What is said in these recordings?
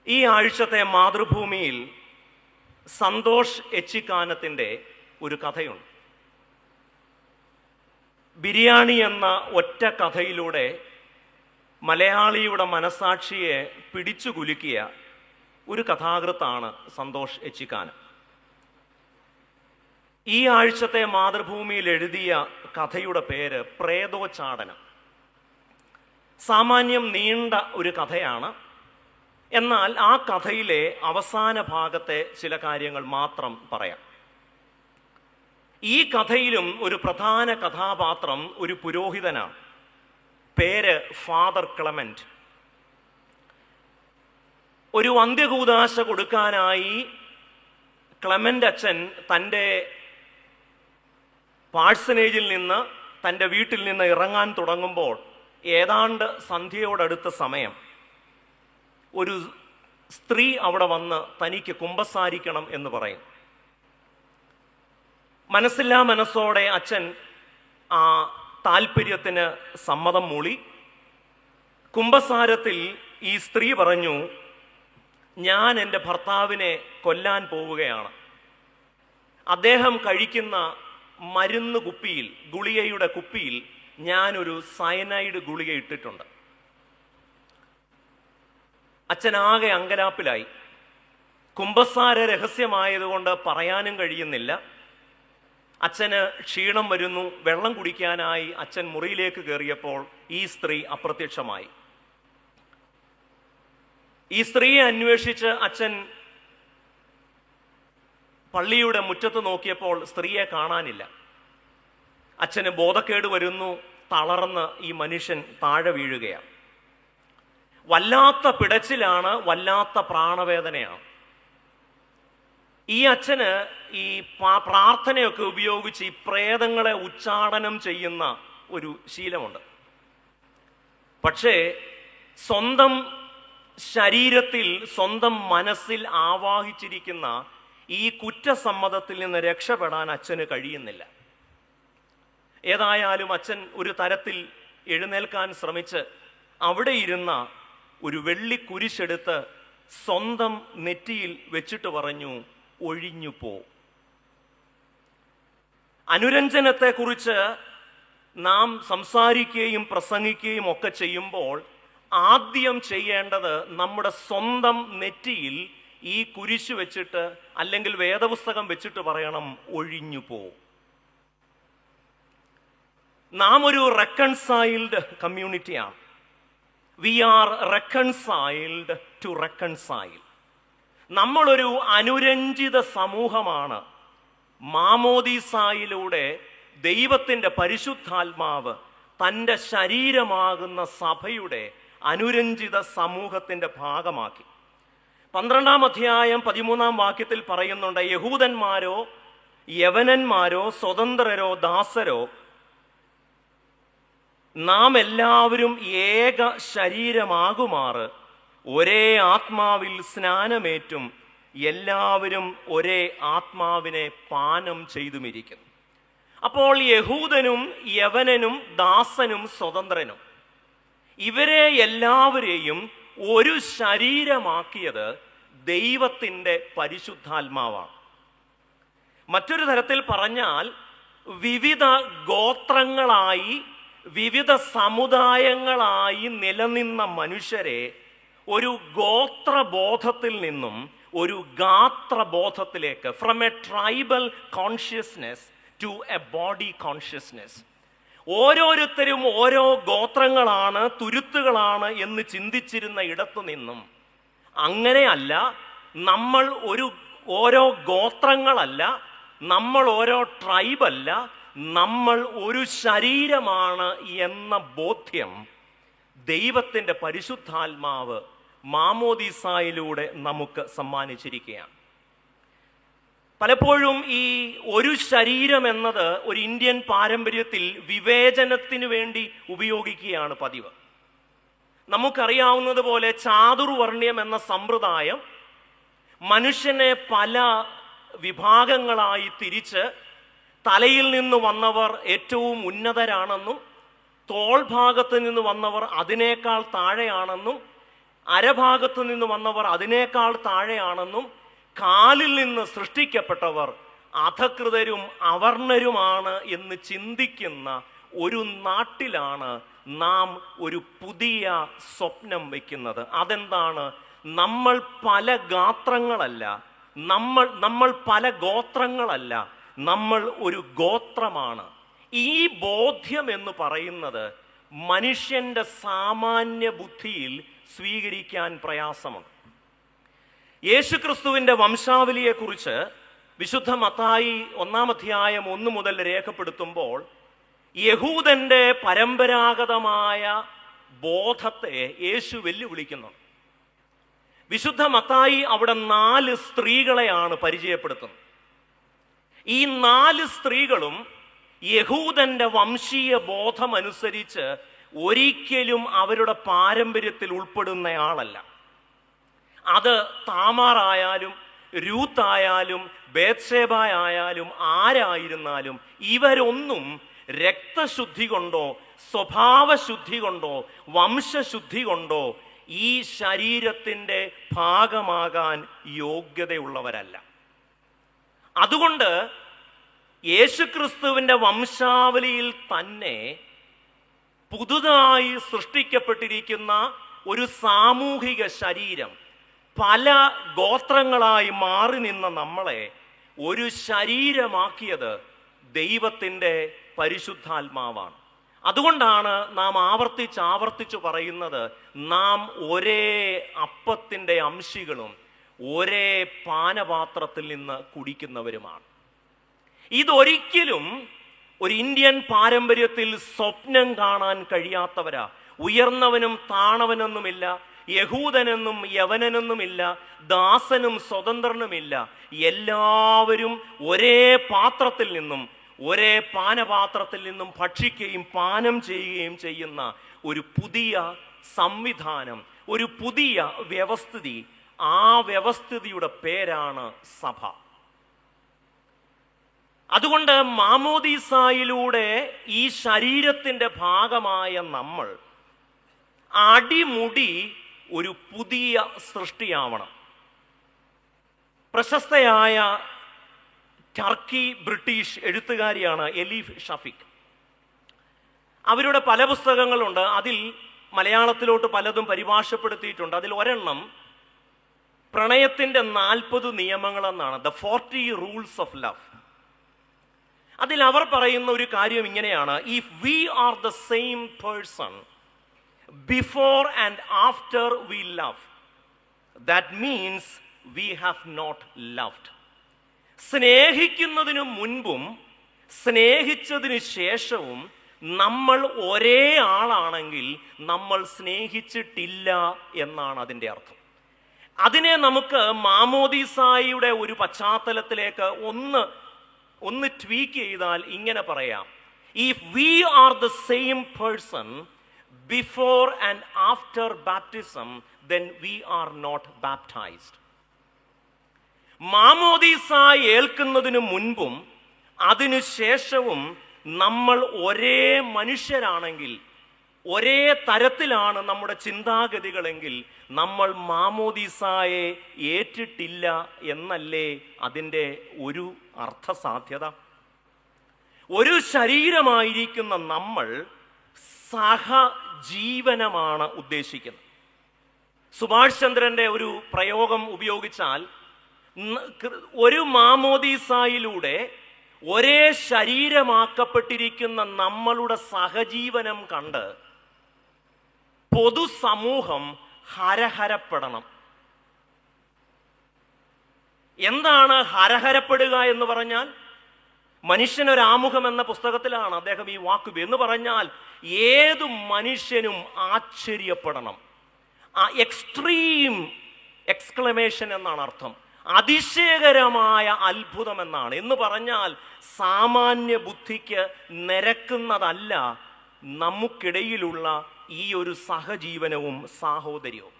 ഈ ആഴ്ചത്തെ മാതൃഭൂമിയിൽ സന്തോഷ് എച്ചിക്കാനത്തിൻ്റെ ഒരു കഥയുണ്ട്. ബിരിയാണി എന്ന ഒറ്റ കഥയിലൂടെ മലയാളിയുടെ മനസാക്ഷിയെ പിടിച്ചു കുലുക്കിയ ഒരു കഥാകൃത്താണ് സന്തോഷ് എച്ചിക്കാനം. ഈ ആഴ്ചത്തെ മാതൃഭൂമിയിൽ എഴുതിയ കഥയുടെ പേര് പ്രേതോച്ചാടനം. സാമാന്യം നീണ്ട ഒരു കഥയാണ്. എന്നാൽ ആ കഥയിലെ അവസാന ഭാഗത്തെ ചില കാര്യങ്ങൾ മാത്രം പറയാം. ഈ കഥയിലും ഒരു പ്രധാന കഥാപാത്രം ഒരു പുരോഹിതനാണ്. പേര് ഫാദർ ക്ലെമന്റ്. ഒരു അന്ത്യകൂദാശ കൊടുക്കാനായി ക്ലെമന്റ് അച്ഛൻ തൻ്റെ പാഴ്സനേജിൽ നിന്ന് തൻ്റെ വീട്ടിൽ നിന്ന് ഇറങ്ങാൻ തുടങ്ങുമ്പോൾ ഏതാണ്ട് സന്ധ്യയോടടുത്ത സമയം ഒരു സ്ത്രീ അവിടെ വന്ന് തനിക്ക് കുമ്പസാരിക്കണം എന്ന് പറയും. മനസ്സില്ലാ മനസ്സോടെ അച്ഛൻ ആ താല്പര്യത്തിന് സമ്മതം മൂളി. കുമ്പസാരത്തിൽ ഈ സ്ത്രീ പറഞ്ഞു, ഞാൻ എൻ്റെ ഭർത്താവിനെ കൊല്ലാൻ പോവുകയാണ്. അദ്ദേഹം കഴിക്കുന്ന മരുന്ന് കുപ്പിയിൽ, ഗുളികയുടെ കുപ്പിയിൽ ഞാനൊരു സയനൈഡ് ഗുളിക ഇട്ടിട്ടുണ്ട്. അച്ഛനാകെ അങ്കലാപ്പിലായി. കുമ്പസാര രഹസ്യമായതുകൊണ്ട് പറയാനും കഴിയുന്നില്ല. അച്ഛന് ക്ഷീണം വരുന്നു. വെള്ളം കുടിക്കാനായി അച്ഛൻ മുറിയിലേക്ക് കയറിയപ്പോൾ ഈ സ്ത്രീ അപ്രത്യക്ഷമായി. ഈ സ്ത്രീയെ അന്വേഷിച്ച് അച്ഛൻ പള്ളിയുടെ മുറ്റത്ത് നോക്കിയപ്പോൾ സ്ത്രീയെ കാണാനില്ല. അച്ഛന് ബോധക്കേട് വരുന്നു. തളർന്ന് ഈ മനുഷ്യൻ താഴെ വീഴുകയാണ്. വല്ലാത്ത പിടച്ചിലാണ്, വല്ലാത്ത പ്രാണവേദനയാണ്. ഈ അച്ഛന് ഈ പ്രാർത്ഥനയൊക്കെ ഉപയോഗിച്ച് ഈ പ്രേതങ്ങളെ ഉച്ചാടനം ചെയ്യുന്ന ഒരു ശീലമുണ്ട്. പക്ഷേ സ്വന്തം ശരീരത്തിൽ, സ്വന്തം മനസ്സിൽ ആവാഹിച്ചിരിക്കുന്ന ഈ കുറ്റസമ്മതത്തിൽ നിന്ന് രക്ഷപ്പെടാൻ അച്ഛന് കഴിയുന്നില്ല. ഏതായാലും അച്ഛൻ ഒരു തരത്തിൽ എഴുന്നേൽക്കാൻ ശ്രമിച്ച് അവിടെ ഇരുന്ന ഒരു വെള്ളി കുരിശെടുത്ത് സ്വന്തം നെറ്റിയിൽ വെച്ചിട്ട് പറഞ്ഞു, ഒഴിഞ്ഞു പോ. അനുരഞ്ജനത്തെക്കുറിച്ച് നാം സംസാരിക്കുകയും പ്രസംഗിക്കുകയും ഒക്കെ ചെയ്യുമ്പോൾ ആദ്യം ചെയ്യേണ്ടത് നമ്മുടെ സ്വന്തം നെറ്റിയിൽ ഈ കുരിശ് വെച്ചിട്ട് അല്ലെങ്കിൽ വേദപുസ്തകം വെച്ചിട്ട് പറയണം, ഒഴിഞ്ഞു പോ. നാം ഒരു റെക്കൺസൈൽഡ് കമ്മ്യൂണിറ്റിയാണ്. We are reconciled to reconcile. നമ്മളൊരു അനുരഞ്ജിത സമൂഹമാണ്. മാമോദീസായിലൂടെ ദൈവത്തിൻ്റെ പരിശുദ്ധാത്മാവ് തൻ്റെ ശരീരമാകുന്ന സഭയുടെ അനുരഞ്ജിത സമൂഹത്തിൻ്റെ ഭാഗമാക്കി. 12-ാം അധ്യായം 13-ാം വാക്യത്തിൽ പറയുന്നുണ്ട്, യഹൂദന്മാരോ യവനന്മാരോ സ്വതന്ത്രരോ ദാസരോ നാം എല്ലാവരും ഏക ശരീരമാകുമാറ് ഒരേ ആത്മാവിൽ സ്നാനമേറ്റും എല്ലാവരും ഒരേ ആത്മാവിനെ പാനം ചെയ്തുമിരിക്കുന്നു. അപ്പോൾ യഹൂദനും യവനനും ദാസനും സ്വതന്ത്രനും ഇവരെ എല്ലാവരെയും ഒരു ശരീരമാക്കിയത് ദൈവത്തിൻ്റെ പരിശുദ്ധാത്മാവാണ്. മറ്റൊരു തരത്തിൽ പറഞ്ഞാൽ വിവിധ ഗോത്രങ്ങളായി, വിവിധ സമുദായങ്ങളായി നിലനിന്ന മനുഷ്യരെ ഒരു ഗോത്രബോധത്തിൽ നിന്നും ഒരു ഗാത്രബോധത്തിലേക്ക്, from a tribal consciousness to a body consciousness. ഓരോരുത്തരും ഓരോ ഗോത്രങ്ങളാണ്, തുരുത്തുകളാണ് എന്ന് ചിന്തിച്ചിരുന്ന ഇടത്തു നിന്നും അങ്ങനെയല്ല, നമ്മൾ ഓരോ ഗോത്രങ്ങളല്ല, നമ്മൾ ഓരോ ട്രൈബല്ല, നമ്മൾ ഒരു ശരീരമാണ് എന്ന ബോധ്യം ദൈവത്തിൻ്റെ പരിശുദ്ധാത്മാവ് മാമോദീസായിലൂടെ നമുക്ക് സമ്മാനിച്ചിരിക്കുകയാണ്. പലപ്പോഴും ഈ ഒരു ശരീരം എന്നത് ഒരു ഇന്ത്യൻ പാരമ്പര്യത്തിൽ വിവേചനത്തിന് വേണ്ടി ഉപയോഗിക്കുകയാണ് പതിവ്. നമുക്കറിയാവുന്നതുപോലെ ചാതുർവർണ്ണ്യം എന്ന സമ്പ്രദായം മനുഷ്യനെ പല വിഭാഗങ്ങളായി തിരിച്ച് തലയിൽ നിന്ന് വന്നവർ ഏറ്റവും ഉന്നതരാണെന്നും തോൾ ഭാഗത്ത് നിന്ന് വന്നവർ അതിനേക്കാൾ താഴെയാണെന്നും അരഭാഗത്തു നിന്ന് വന്നവർ അതിനേക്കാൾ താഴെയാണെന്നും കാലിൽ നിന്ന് സൃഷ്ടിക്കപ്പെട്ടവർ അധകൃതരും അവർണരുമാണ് എന്ന് ചിന്തിക്കുന്ന ഒരു നാട്ടിലാണ് നാം ഒരു പുതിയ സ്വപ്നം വയ്ക്കുന്നത്. അതെന്താണ്? നമ്മൾ പല ഗാത്രങ്ങളല്ല, നമ്മൾ പല ഗോത്രങ്ങളല്ല, നമ്മൾ ഒരു ഗോത്രമാണ്. ഈ ബോധ്യം എന്ന് പറയുന്നത് മനുഷ്യന്റെ സാമാന്യ ബുദ്ധിയിൽ സ്വീകരിക്കാൻ പ്രയാസമുണ്ട്. യേശുക്രിസ്തുവിന്റെ വംശാവലിയെക്കുറിച്ച് വിശുദ്ധ മത്തായി 1-ാം അധ്യായം 1 മുതൽ രേഖപ്പെടുത്തുമ്പോൾ യഹൂദന്റെ പരമ്പരാഗതമായ ബോധത്തെ യേശു വെല്ലുവിളിക്കുന്നു. വിശുദ്ധ മത്തായി അവിടെ 4 സ്ത്രീകളെയാണ് പരിചയപ്പെടുത്തുന്നത്. ഈ 4 സ്ത്രീകളും യഹൂദന്റെ വംശീയ ബോധമനുസരിച്ച് ഒരിക്കലും അവരുടെ പാരമ്പര്യത്തിൽ ഉൾപ്പെടുന്നയാളല്ല. അത് താമാറായാലും രൂത്തായാലും ബേത്ശേബായാലും ആരായിരുന്നാലും ഇവരൊന്നും രക്തശുദ്ധി കൊണ്ടോ സ്വഭാവശുദ്ധി കൊണ്ടോ വംശശുദ്ധി കൊണ്ടോ ഈ ശരീരത്തിൻ്റെ ഭാഗമാകാൻ യോഗ്യതയുള്ളവരല്ല. അതുകൊണ്ട് യേശുക്രിസ്തുവിൻ്റെ വംശാവലിയിൽ തന്നെ പുതുതായി സൃഷ്ടിക്കപ്പെട്ടിരിക്കുന്ന ഒരു സാമൂഹിക ശരീരം, പല ഗോത്രങ്ങളായി മാറി നിന്ന നമ്മളെ ഒരു ശരീരമാക്കിയത് ദൈവത്തിൻ്റെ പരിശുദ്ധാത്മാവാണ്. അതുകൊണ്ടാണ് നാം ആവർത്തിച്ച് പറയുന്നത്, നാം ഒരേ അപ്പത്തിൻ്റെ അംശികളും ഒരേ പാനപാത്രത്തിൽ നിന്ന് കുടിക്കുന്നവരുമാണ്. ഇതൊരിക്കലും ഒരു ഇന്ത്യൻ പാരമ്പര്യത്തിൽ സ്വപ്നം കാണാൻ കഴിയാത്തവരാ. ഉയർന്നവനും താണവനെന്നുമില്ല, യഹൂദനെന്നും യവനനെന്നുമില്ല, ദാസനും സ്വതന്ത്രനുമില്ല. എല്ലാവരും ഒരേ പാത്രത്തിൽ നിന്നും ഒരേ പാനപാത്രത്തിൽ നിന്നും ഭക്ഷിക്കുകയും പാനം ചെയ്യുകയും ചെയ്യുന്ന ഒരു പുതിയ സംവിധാനം, ഒരു പുതിയ വ്യവസ്ഥിതി. ആ വ്യവസ്ഥിതിയുടെ പേരാണ് സഭ. അതുകൊണ്ട് മാമോദീസായിലൂടെ ഈ ശരീരത്തിൻ്റെ ഭാഗമായ നമ്മൾ അടിമുടി ഒരു പുതിയ സൃഷ്ടിയാവണം. പ്രശസ്തയായ ടർക്കി ബ്രിട്ടീഷ് എഴുത്തുകാരിയാണ് എലീഫ് ഷഫീഖ്. അവരുടെ പല പുസ്തകങ്ങളുണ്ട്. അതിൽ മലയാളത്തിലോട്ട് പലതും പരിഭാഷപ്പെടുത്തിയിട്ടുണ്ട്. അതിൽ ഒരെണ്ണം പ്രണയത്തിൻ്റെ 40 നിയമങ്ങളെന്നാണ്, ദ 40 റൂൾസ് ഓഫ് ലവ്. അതിൽ അവർ പറയുന്ന ഒരു കാര്യം ഇങ്ങനെയാണ്: if we are the same person before and after we love, that means we have not loved. സ്നേഹിക്കുന്നതിനു മുൻപും സ്നേഹിച്ചതിന് ശേഷവും നമ്മൾ ഒരേ ആളാണെങ്കിൽ നമ്മൾ സ്നേഹിച്ചിട്ടില്ല എന്നാണ് അതിൻ്റെ അർത്ഥം. അതിനെ നമുക്ക് മാമോദീസായുടെ ഒരു പശ്ചാത്തലത്തിലേക്ക് ഒന്ന് ട്വീക്ക് ചെയ്താൽ ഇങ്ങനെ പറയാം: if we are the same person before and after baptism, then we are not baptized. മാമോദീസ ഏൽക്കുന്നതിനു മുൻപും അതിനുശേഷവും നമ്മൾ ഒരേ മനുഷ്യരാണെങ്കിൽ, ഒരേ തരത്തിലാണ് നമ്മുടെ ചിന്താഗതികളെങ്കിൽ, നമ്മൾ മാമോദീസായെ ഏറ്റിട്ടില്ല എന്നല്ലേ അതിൻ്റെ ഒരു അർത്ഥസാധ്യത? ഒരു ശരീരമായിരിക്കുന്ന നമ്മൾ സഹജീവനമാണ് ഉദ്ദേശിക്കുന്നത്. സുഭാഷ് ചന്ദ്രന്റെ ഒരു പ്രയോഗം ഉപയോഗിച്ചാൽ, ഒരു മാമോദീസായിലൂടെ ഒരേ ശരീരമാക്കപ്പെട്ടിരിക്കുന്ന നമ്മളുടെ സഹജീവനം കണ്ട് പൊതുസമൂഹം ഹരഹരപ്പെടണം. എന്താണ് ഹരഹരപ്പെടുക എന്ന് പറഞ്ഞാൽ? മനുഷ്യനൊരാമുഖം എന്ന പുസ്തകത്തിലാണ് അദ്ദേഹം ഈ വാക്ക് എന്ന് പറഞ്ഞാൽ, ഏതു മനുഷ്യനും ആശ്ചര്യപ്പെടണം. ആ എക്സ്ട്രീം എക്സ്ക്ലമേഷൻ എന്നാണ് അർത്ഥം. അതിശയകരമായ അത്ഭുതം എന്നാണ്. എന്ന് പറഞ്ഞാൽ സാമാന്യ ബുദ്ധിക്ക് നിരക്കുന്നതല്ല നമുക്കിടയിലുള്ള ഈ ഒരു സഹജീവനവും സാഹോദര്യവും.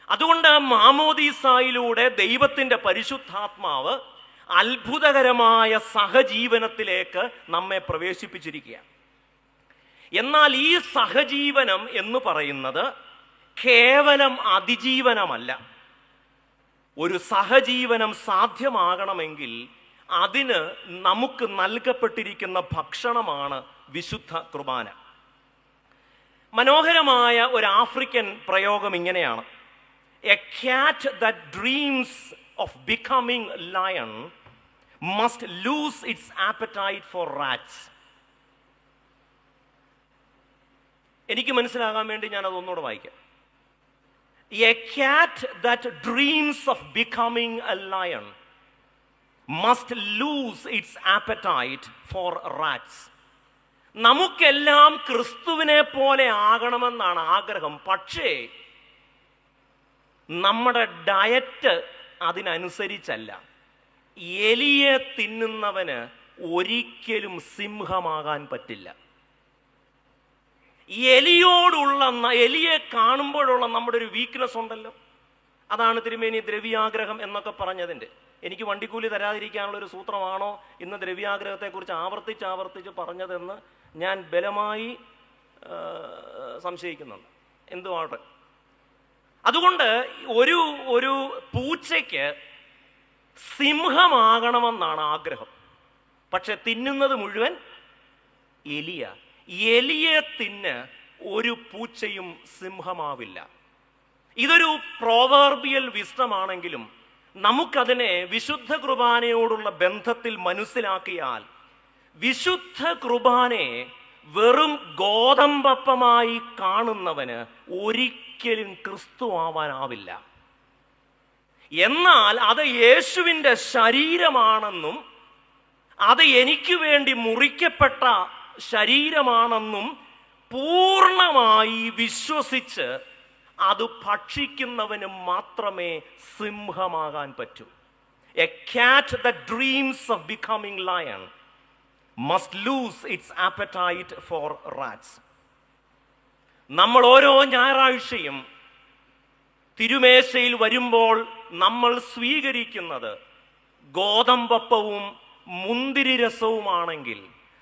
അതുകൊണ്ട് മാമോദീസായിലൂടെ ദൈവത്തിൻ്റെ പരിശുദ്ധാത്മാവ് അത്ഭുതകരമായ സഹജീവനത്തിലേക്ക് നമ്മെ പ്രവേശിപ്പിച്ചിരിക്കുക. എന്നാൽ ഈ സഹജീവനം എന്ന് പറയുന്നത് കേവലം അതിജീവനമല്ല. ഒരു സഹജീവനം സാധ്യമാകണമെങ്കിൽ അതിന് നമുക്ക് നൽകപ്പെട്ടിരിക്കുന്ന ഭക്ഷണമാണ് വിശുദ്ധ കുർബാന. മനോഹരമായ ഒരു ആഫ്രിക്കൻ പ്രയോഗം ഇങ്ങനെയാണ്: a cat that dreams of becoming lion must lose its appetite for rats. എനിക്ക് മനസ്സിലാകാൻ വേണ്ടി ഞാൻ അതൊന്നുകൂടെ വായിക്കാം. A cat that dreams of becoming a lion must lose its appetite for rats. നമുക്കെല്ലാം ക്രിസ്തുവിനെ പോലെ ആകണമെന്നാണ് ആഗ്രഹം. പക്ഷേ നമ്മുടെ ഡയറ്റ് അതിനനുസരിച്ചല്ല. എലിയെ തിന്നുന്നവന് ഒരിക്കലും സിംഹമാകാൻ പറ്റില്ല. എലിയെ കാണുമ്പോഴുള്ള നമ്മുടെ ഒരു വീക്ക്നെസ് ഉണ്ടല്ലോ, അതാണ് തിരുമേനി ദ്രവ്യാഗ്രഹം എന്നൊക്കെ പറഞ്ഞതിൻ്റെ. എനിക്ക് വണ്ടിക്കൂലി തരാതിരിക്കാനുള്ള ഒരു സൂത്രമാണോ ഇന്ന് ദ്രവ്യാഗ്രഹത്തെക്കുറിച്ച് ആവർത്തിച്ച് പറഞ്ഞതെന്ന് ഞാൻ ബലമായി സംശയിക്കുന്നുണ്ട്. എന്തുമാവട്ടെ, അതുകൊണ്ട് ഒരു പൂച്ചയ്ക്ക് സിംഹമാകണമെന്നാണ് ആഗ്രഹം. പക്ഷെ തിന്നുന്നത് മുഴുവൻ എലിയെ തിന്ന് ഒരു പൂച്ചയും സിംഹമാവില്ല. ഇതൊരു പ്രോവർബിയൽ വിസ്ഡമാണെങ്കിലും നമുക്കതിനെ വിശുദ്ധ കുർബാനയോടുള്ള ബന്ധത്തിൽ മനസ്സിലാക്കിയാൽ വിശുദ്ധ കുർബാനയെ വെറും ഗോതമ്പപ്പമായി കാണുന്നവന് ഒരിക്കലും ക്രിസ്തു ആവാനാവില്ല. എന്നാൽ അത് യേശുവിൻ്റെ ശരീരമാണെന്നും അത് എനിക്ക് വേണ്ടി മുറിക്കപ്പെട്ട ശരീരമാണെന്നും പൂർണ്ണമായി വിശ്വസിച്ച് അത് ഭക്ഷിക്കുന്നവന് മാത്രമേ സിംഹമാകാൻ പറ്റൂ. A cat that dreams of becoming lion must lose its appetite for rats. നമ്മൾ ഓരോ ഞായറാഴ്ചയും തിരുമേശയിൽ വരുമ്പോൾ നമ്മൾ സ്വീകരിക്കുന്നത് ഗോതമ്പപ്പവും മുന്തിരി രസവുമാണെങ്കിൽ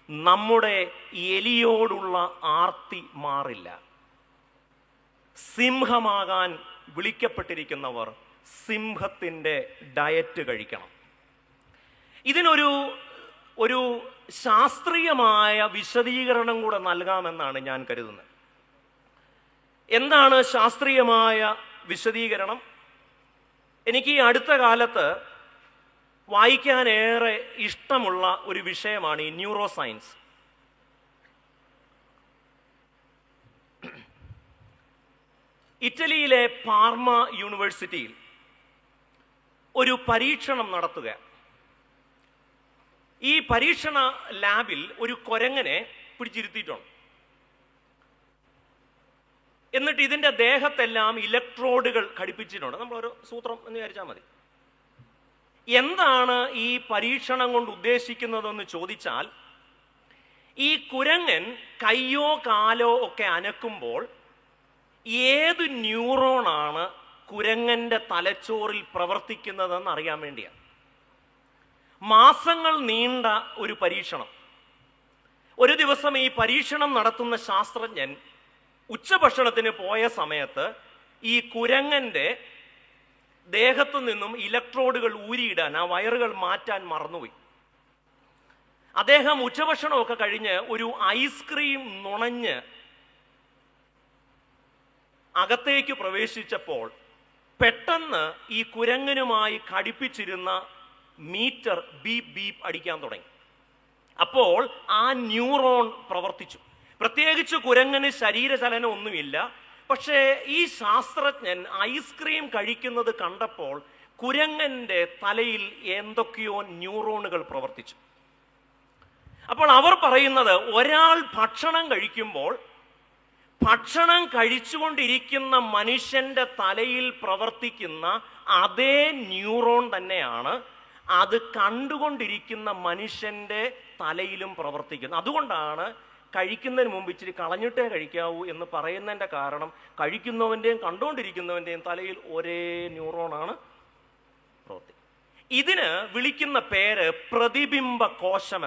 നമ്മുടെ എലിയോടുള്ള ആർത്തി മാറില്ല. സിംഹമാകാൻ വിളിക്കപ്പെട്ടിരിക്കുന്നവർ സിംഹത്തിൻ്റെ ഡയറ്റ് കഴിക്കണം. ഇതിനൊരു ശാസ്ത്രീയമായ വിശദീകരണം കൂടെ നൽകാമെന്നാണ് ഞാൻ കരുതുന്നത്. എന്താണ് ശാസ്ത്രീയമായ വിശദീകരണം? എനിക്ക് ഈ അടുത്ത കാലത്ത് വായിക്കാനേറെ ഇഷ്ടമുള്ള ഒരു വിഷയമാണ് ഈ ന്യൂറോ സയൻസ്. ഇറ്റലിയിലെ പാർമ യൂണിവേഴ്സിറ്റിയിൽ ഒരു പരീക്ഷണം നടത്തുക. ഈ പരീക്ഷണ ലാബിൽ ഒരു കുരങ്ങനെ പിടിച്ചിരുത്തിയിട്ടുണ്ട്. എന്നിട്ട് ഇതിൻ്റെ ദേഹത്തെല്ലാം ഇലക്ട്രോഡുകൾ ഘടിപ്പിച്ചിട്ടുണ്ട്. നമ്മളൊരു സൂത്രം എന്ന് വിചാരിച്ചാൽ മതി. എന്താണ് ഈ പരീക്ഷണം കൊണ്ട് ഉദ്ദേശിക്കുന്നതെന്ന് ചോദിച്ചാൽ, ഈ കുരങ്ങൻ കയ്യോ കാലോ ഒക്കെ അനക്കുമ്പോൾ ഏത് ന്യൂറോണാണ് കുരങ്ങൻ്റെ തലച്ചോറിൽ പ്രവർത്തിക്കുന്നതെന്ന് അറിയാൻ വേണ്ടിയാണ്. മാസങ്ങൾ നീണ്ട ഒരു പരീക്ഷണം. ഒരു ദിവസം ഈ പരീക്ഷണം നടത്തുന്ന ശാസ്ത്രജ്ഞൻ ഉച്ചഭക്ഷണത്തിന് പോയ സമയത്ത് ഈ കുരങ്ങൻ്റെ ദേഹത്തു നിന്നും ഇലക്ട്രോഡുകൾ ഊരിയിടാൻ, ആ വയറുകൾ മാറ്റാൻ മറന്നുപോയി. അദ്ദേഹം ഉച്ചഭക്ഷണമൊക്കെ കഴിഞ്ഞ് ഒരു ഐസ്ക്രീം നുണഞ്ഞ് അകത്തേക്ക് പ്രവേശിച്ചപ്പോൾ പെട്ടെന്ന് ഈ കുരങ്ങനുമായി ഘടിപ്പിച്ചിരുന്ന മീറ്റർ ബീപ് ബീപ് അടിക്കാൻ തുടങ്ങി. അപ്പോൾ ആ ന്യൂറോൺ പ്രവർത്തിച്ചു. പ്രത്യേകിച്ച് കുരങ്ങന് ശരീരചലനം ഒന്നുമില്ല. പക്ഷേ ഈ ശാസ്ത്രജ്ഞൻ ഐസ്ക്രീം കഴിക്കുന്നത് കണ്ടപ്പോൾ കുരങ്ങന്റെ തലയിൽ എന്തൊക്കെയോ ന്യൂറോണുകൾ പ്രവർത്തിച്ചു. അപ്പോൾ അവർ പറയുന്നത്, ഒരാൾ ഭക്ഷണം കഴിക്കുമ്പോൾ ഭക്ഷണം കഴിച്ചുകൊണ്ടിരിക്കുന്ന മനുഷ്യന്റെ തലയിൽ പ്രവർത്തിക്കുന്ന അതേ ന്യൂറോൺ തന്നെയാണ് അത് കണ്ടുകൊണ്ടിരിക്കുന്ന മനുഷ്യന്റെ തലയിലും പ്രവർത്തിക്കുന്നത്. അതുകൊണ്ടാണ് കഴിക്കുന്നതിന് മുമ്പ് ഇച്ചിരി കളഞ്ഞിട്ടേ കഴിക്കാവൂ എന്ന് പറയുന്നതിൻ്റെ കാരണം, കഴിക്കുന്നവൻ്റെയും കണ്ടുകൊണ്ടിരിക്കുന്നവൻ്റെയും തലയിൽ ഒരേ ന്യൂറോണാണ് പ്രവർത്തിക്കുന്നത്. ഇതിന് വിളിക്കുന്ന പേര് പ്രതിബിംബ കോശം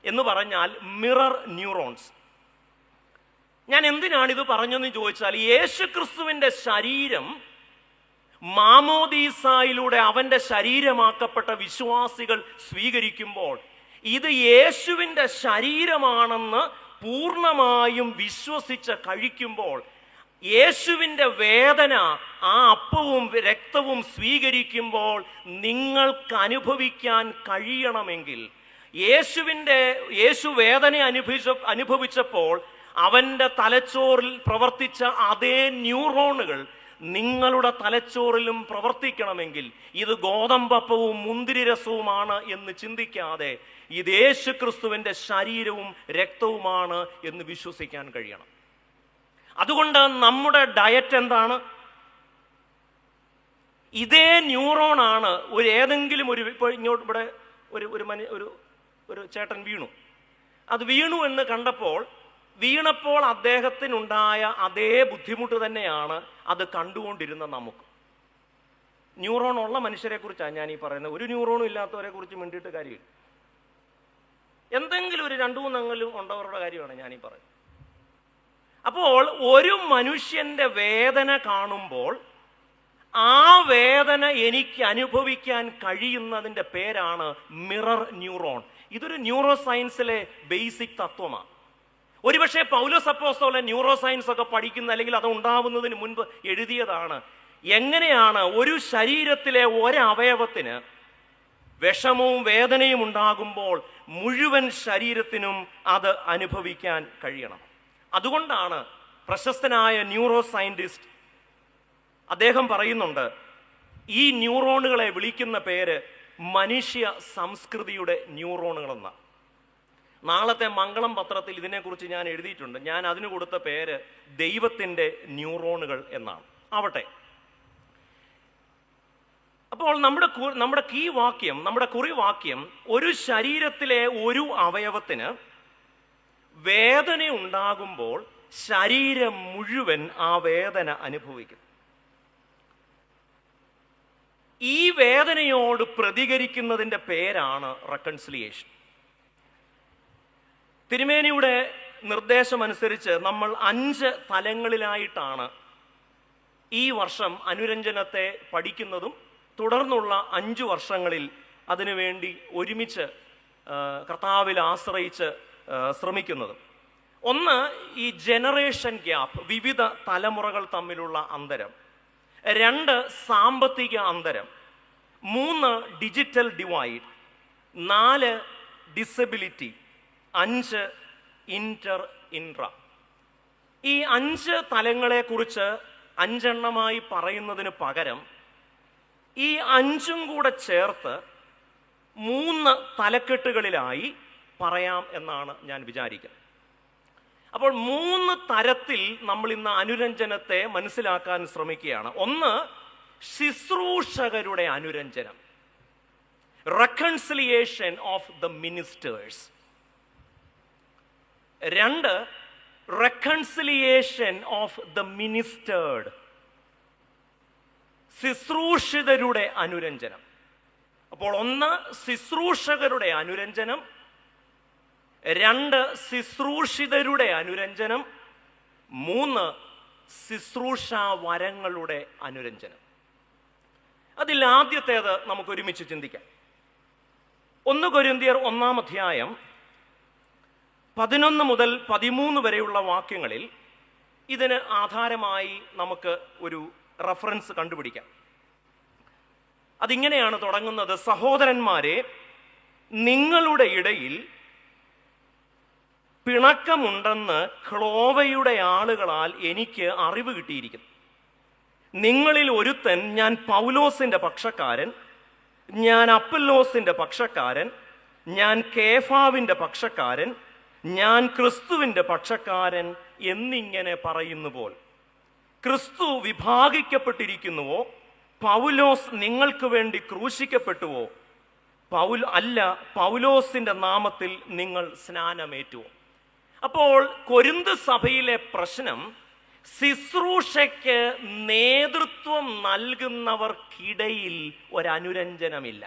എന്ന് പറഞ്ഞാൽ മിറർ ന്യൂറോൺസ്. ഞാൻ എന്തിനാണിത് പറഞ്ഞെന്ന് ചോദിച്ചാൽ, യേശു ക്രിസ്തുവിന്റെ ശരീരം മാമോദീസായിലൂടെ അവന്റെ ശരീരമാക്കപ്പെട്ട വിശ്വാസികൾ സ്വീകരിക്കുമ്പോൾ ഇത് യേശുവിന്റെ ശരീരമാണെന്ന് പൂർണ്ണമായും വിശ്വസിച്ച് കഴിക്കുമ്പോൾ യേശുവിന്റെ വേദന, ആ അപ്പവും രക്തവും സ്വീകരിക്കുമ്പോൾ നിങ്ങൾക്ക് അനുഭവിക്കാൻ കഴിയണമെങ്കിൽ, യേശു വേദന അനുഭവിച്ചപ്പോൾ അവന്റെ തലച്ചോറിൽ പ്രവർത്തിച്ച അതേ ന്യൂറോണുകൾ നിങ്ങളുടെ തലച്ചോറിലും പ്രവർത്തിക്കണമെങ്കിൽ ഇത് ഗോതമ്പപ്പവും മുന്തിരി രസവുമാണ് എന്ന് ചിന്തിക്കാതെ ഇത് യേശു ക്രിസ്തുവിന്റെ ശരീരവും രക്തവുമാണ് എന്ന് വിശ്വസിക്കാൻ കഴിയണം. അതുകൊണ്ട് നമ്മുടെ ഡയറ്റ് എന്താണ്? ഇതേ ന്യൂറോണാണ് ഏതെങ്കിലും ഇപ്പോൾ ഇങ്ങോട്ട് ഇവിടെ ഒരു ചേട്ടൻ വീണു. അത് വീണു എന്ന് കണ്ടപ്പോൾ വീണപ്പോൾ അദ്ദേഹത്തിനുണ്ടായ അതേ ബുദ്ധിമുട്ട് തന്നെയാണ് അത് കണ്ടുകൊണ്ടിരുന്ന നമുക്ക്. ന്യൂറോൺ ഉള്ള മനുഷ്യരെ കുറിച്ചാണ് ഞാൻ ഈ പറയുന്നത്. ഒരു ന്യൂറോണും ഇല്ലാത്തവരെ കുറിച്ച് മിണ്ടിയിട്ട് കാര്യമില്ല. എന്തെങ്കിലും ഒരു 2-3 അംഗലും ഉണ്ടവരുടെ കാര്യമാണ് ഞാനീ പറയുന്നത്. അപ്പോൾ ഒരു മനുഷ്യന്റെ വേദന കാണുമ്പോൾ ആ വേദന എനിക്ക് അനുഭവിക്കാൻ കഴിയുന്നതിൻ്റെ പേരാണ് മിറർ ന്യൂറോൺ. ഇതൊരു ന്യൂറോ സയൻസിലെ ബേസിക് തത്വമാണ്. ഒരുപക്ഷെ പൗലോസ് അപ്പോസ്തലൻ ന്യൂറോ സയൻസ് ഒക്കെ പഠിക്കുന്ന അല്ലെങ്കിൽ അത് ഉണ്ടാവുന്നതിന് മുൻപ് എഴുതിയതാണ്. എങ്ങനെയാണ് ഒരു ശരീരത്തിലെ ഒരവയവത്തിന് വിഷമവും വേദനയും ഉണ്ടാകുമ്പോൾ മുഴുവൻ ശരീരത്തിനും അത് അനുഭവിക്കാൻ കഴിയണം. അതുകൊണ്ടാണ് പ്രശസ്തനായ ന്യൂറോ സയന്റിസ്റ്റ് അദ്ദേഹം പറയുന്നുണ്ട്, ഈ ന്യൂറോണുകളെ വിളിക്കുന്ന പേര് മനുഷ്യ സംസ്കൃതിയുടെ ന്യൂറോണുകളെന്നാണ്. നാളത്തെ മംഗളം പത്രത്തിൽ ഇതിനെക്കുറിച്ച് ഞാൻ എഴുതിയിട്ടുണ്ട്. ഞാൻ അതിന് കൊടുത്ത പേര് ദൈവത്തിൻ്റെ ന്യൂറോണുകൾ എന്നാണ്. ആവട്ടെ, അപ്പോൾ നമ്മുടെ കീ വാക്യം, നമ്മുടെ കുറിവാക്യം, ഒരു ശരീരത്തിലെ ഒരു അവയവത്തിന് വേദന ഉണ്ടാകുമ്പോൾ ശരീരം മുഴുവൻ ആ വേദന അനുഭവിക്കും. ഈ വേദനയോട് പ്രതികരിക്കുന്നതിൻ്റെ പേരാണ് റെക്കൺസിലിയേഷൻ. തിരുമേനിയുടെ നിർദ്ദേശമനുസരിച്ച് നമ്മൾ 5 തലങ്ങളിലായിട്ടാണ് ഈ വർഷം അനുരഞ്ജനത്തെ പഠിക്കുന്നതും തുടർന്നുള്ള 5 വർഷങ്ങളിൽ അതിനുവേണ്ടി ഒരുമിച്ച് കർത്താവിൽ ആശ്രയിച്ച് ശ്രമിക്കുന്നതും. ഒന്ന്, ഈ ജനറേഷൻ ഗ്യാപ്പ്, വിവിധ തലമുറകൾ തമ്മിലുള്ള അന്തരം. 2, സാമ്പത്തിക അന്തരം. 3, ഡിജിറ്റൽ ഡിവൈഡ്. 4, ഡിസബിലിറ്റി. 5, ഇൻട്ര. ഈ 5 തലങ്ങളെക്കുറിച്ച് 5 എണ്ണമായി പറയുന്നതിന് പകരം ഈ 5ഉം കൂടെ ചേർത്ത് 3 തലക്കെട്ടുകളിലായി പറയാം എന്നാണ് ഞാൻ വിചാരിക്കുന്നത്. അപ്പോൾ 3 തരത്തിൽ നമ്മൾ ഇന്ന് അനുരഞ്ജനത്തെ മനസ്സിലാക്കാൻ ശ്രമിക്കുകയാണ്. ഒന്ന്, ശുശ്രൂഷകരുടെ അനുരഞ്ജനം, reconciliation of the ministers. 2, reconciliation of the ministered, ശുശ്രൂഷിതരുടെ അനുരഞ്ജനം. അപ്പോൾ 1, ശുശ്രൂഷകരുടെ അനുരഞ്ജനം. 2, ശുശ്രൂഷിതരുടെ അനുരഞ്ജനം. 3, ശുശ്രൂഷ വരങ്ങളുടെ അനുരഞ്ജനം. അതിൽ ആദ്യത്തേത് നമുക്ക് ഒരുമിച്ച് ചിന്തിക്കാം. 1 കൊരിന്ത്യർ 1-ാം അധ്യായം 11 മുതൽ 13 വരെയുള്ള വാക്യങ്ങളിൽ ഇതിന് ആധാരമായി നമുക്ക് ഒരു റഫറൻസ് കണ്ടുപിടിക്കാം. അതിങ്ങനെയാണ് തുടങ്ങുന്നത്: സഹോദരന്മാരെ, നിങ്ങളുടെ ഇടയിൽ പിണക്കമുണ്ടെന്ന് ക്ലോവയുടെ ആളുകളാൽ എനിക്ക് അറിവ് കിട്ടിയിരിക്കുന്നു. നിങ്ങളിൽ ഒരുത്തൻ ഞാൻ പൗലോസിന്റെ പക്ഷക്കാരൻ, ഞാൻ അപ്പല്ലോസിന്റെ പക്ഷക്കാരൻ, ഞാൻ കേഫാവിന്റെ പക്ഷക്കാരൻ, ഞാൻ ക്രിസ്തുവിന്റെ പക്ഷക്കാരൻ എന്നിങ്ങനെ പറയുന്നുപോൽ ക്രിസ്തു വിഭാഗിക്കപ്പെട്ടിരിക്കുന്നുവോ? പൗലോസ് നിങ്ങൾക്ക് വേണ്ടി ക്രൂശിക്കപ്പെട്ടുവോ? പൗലോസിന്റെ നാമത്തിൽ നിങ്ങൾ സ്നാനമേറ്റുവോ? അപ്പോൾ കൊരിന്ത് സഭയിലെ പ്രശ്നം, ശുശ്രൂഷയ്ക്ക് നേതൃത്വം നൽകുന്നവർക്കിടയിൽ ഒരനുരഞ്ജനമില്ല.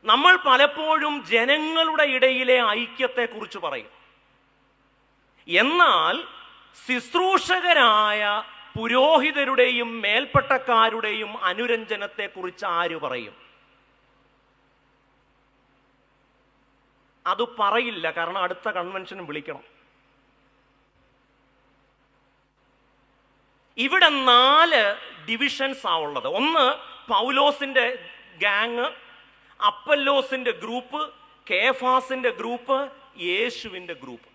നമ്മൾ പലപ്പോഴും ജനങ്ങളുടെ ഇടയിലെ ഐക്യത്തെക്കുറിച്ച് പറയും. എന്നാൽ ശുശ്രൂഷകരായ പുരോഹിതരുടെയും മേൽപ്പട്ടക്കാരുടെയും അനുരഞ്ജനത്തെക്കുറിച്ച് ആര് പറയും? അത് പറയില്ല, കാരണം അടുത്ത കൺവെൻഷനും വിളിക്കണം. ഇവിടെ 4 ഡിവിഷൻസ് ആ ഉള്ളത്. ഒന്ന് പൗലോസിന്റെ ഗാങ്, അപ്പല്ലോസിന്റെ ഗ്രൂപ്പ്, കേഫാസിന്റെ ഗ്രൂപ്പ്, യേശുവിന്റെ ഗ്രൂപ്പ്.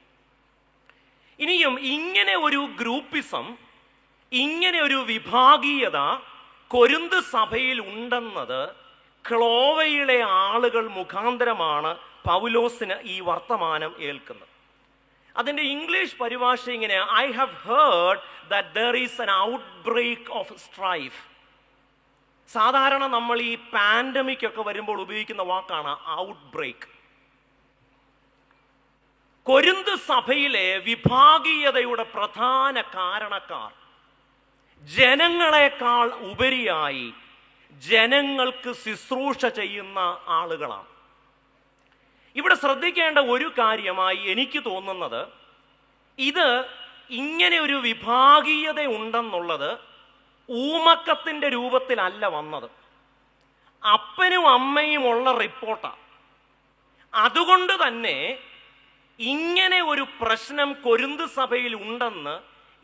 ഇനിയും ഇങ്ങനെ ഒരു ഗ്രൂപ്പിസം, ഇങ്ങനെ ഒരു വിഭാഗീയത കൊരിന്ത് സഭയിൽ ഉണ്ടെന്നത് ക്ലോവയിലെ ആളുകൾ മുഖാന്തരമാണ് പൗലോസിന് ഈ വർത്തമാനം ഏൽക്കുന്നത്. അതിന്റെ ഇംഗ്ലീഷ് പരിഭാഷ ഇങ്ങനെ: I have heard that there is an outbreak of strife. സാധാരണ നമ്മൾ ഈ പാൻഡമിക് ഒക്കെ വരുമ്പോൾ ഉപയോഗിക്കുന്ന വാക്കാണ് ഔട്ട്ബ്രേക്ക്. കൊരിന്ത് സഭയിലെ വിഭാഗീയതയുടെ പ്രധാന കാരണക്കാർ ജനങ്ങളെക്കാൾ ഉപരിയായി ജനങ്ങൾക്ക് ശുശ്രൂഷ ചെയ്യുന്ന ആളുകളാണ്. ഇവിടെ ശ്രദ്ധിക്കേണ്ട ഒരു കാര്യമായി എനിക്ക് തോന്നുന്നത്, ഇത് ഇങ്ങനെ ഒരു വിഭാഗീയത ഉണ്ടെന്നുള്ളത് ഊമക്കത്തിന്റെ രൂപത്തിലല്ല വന്നത്, അപ്പനും അമ്മയും ഉള്ള റിപ്പോർട്ടാണ്. അതുകൊണ്ട് തന്നെ ഇങ്ങനെ ഒരു പ്രശ്നം കൊരിന്ത് സഭയിൽ ഉണ്ടെന്ന്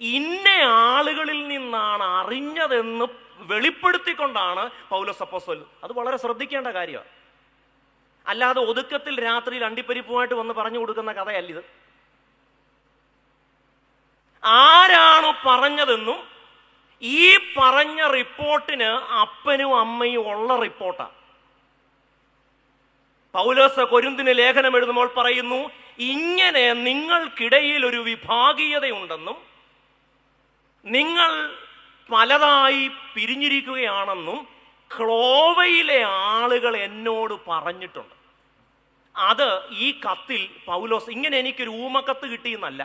ഇന്ന ആളുകളിൽ നിന്നാണ് അറിഞ്ഞതെന്ന് വെളിപ്പെടുത്തിക്കൊണ്ടാണ് പൗലോസ് അപ്പോസ്തലൻ. അത് വളരെ ശ്രദ്ധിക്കേണ്ട കാര്യമാണ്. അല്ലാതെ ഒതുക്കത്തിൽ രാത്രിയിൽ അണ്ടിപ്പരിപ്പുമായിട്ട് വന്ന് പറഞ്ഞു കൊടുക്കുന്ന കഥയല്ല ഇത്. ആരാണോ പറഞ്ഞതെന്നും ഈ പറഞ്ഞ റിപ്പോർട്ടിന് അപ്പനും അമ്മയും ഉള്ള റിപ്പോർട്ടാണ്. പൗലോസ് കൊരിന്തിന് ലേഖനം എഴുതുമ്പോൾ പറയുന്നു, ഇങ്ങനെ നിങ്ങൾക്കിടയിൽ ഒരു വിഭാഗീയതയുണ്ടെന്നും നിങ്ങൾ പലതായി പിരിഞ്ഞിരിക്കുകയാണെന്നും ക്ലോവയിലെ ആളുകൾ എന്നോട് പറഞ്ഞിട്ടുണ്ട്. അത് ഈ കത്തിൽ പൗലോസ്, ഇങ്ങനെ എനിക്കൊരു ഊമക്കത്ത് കിട്ടിയെന്നല്ല.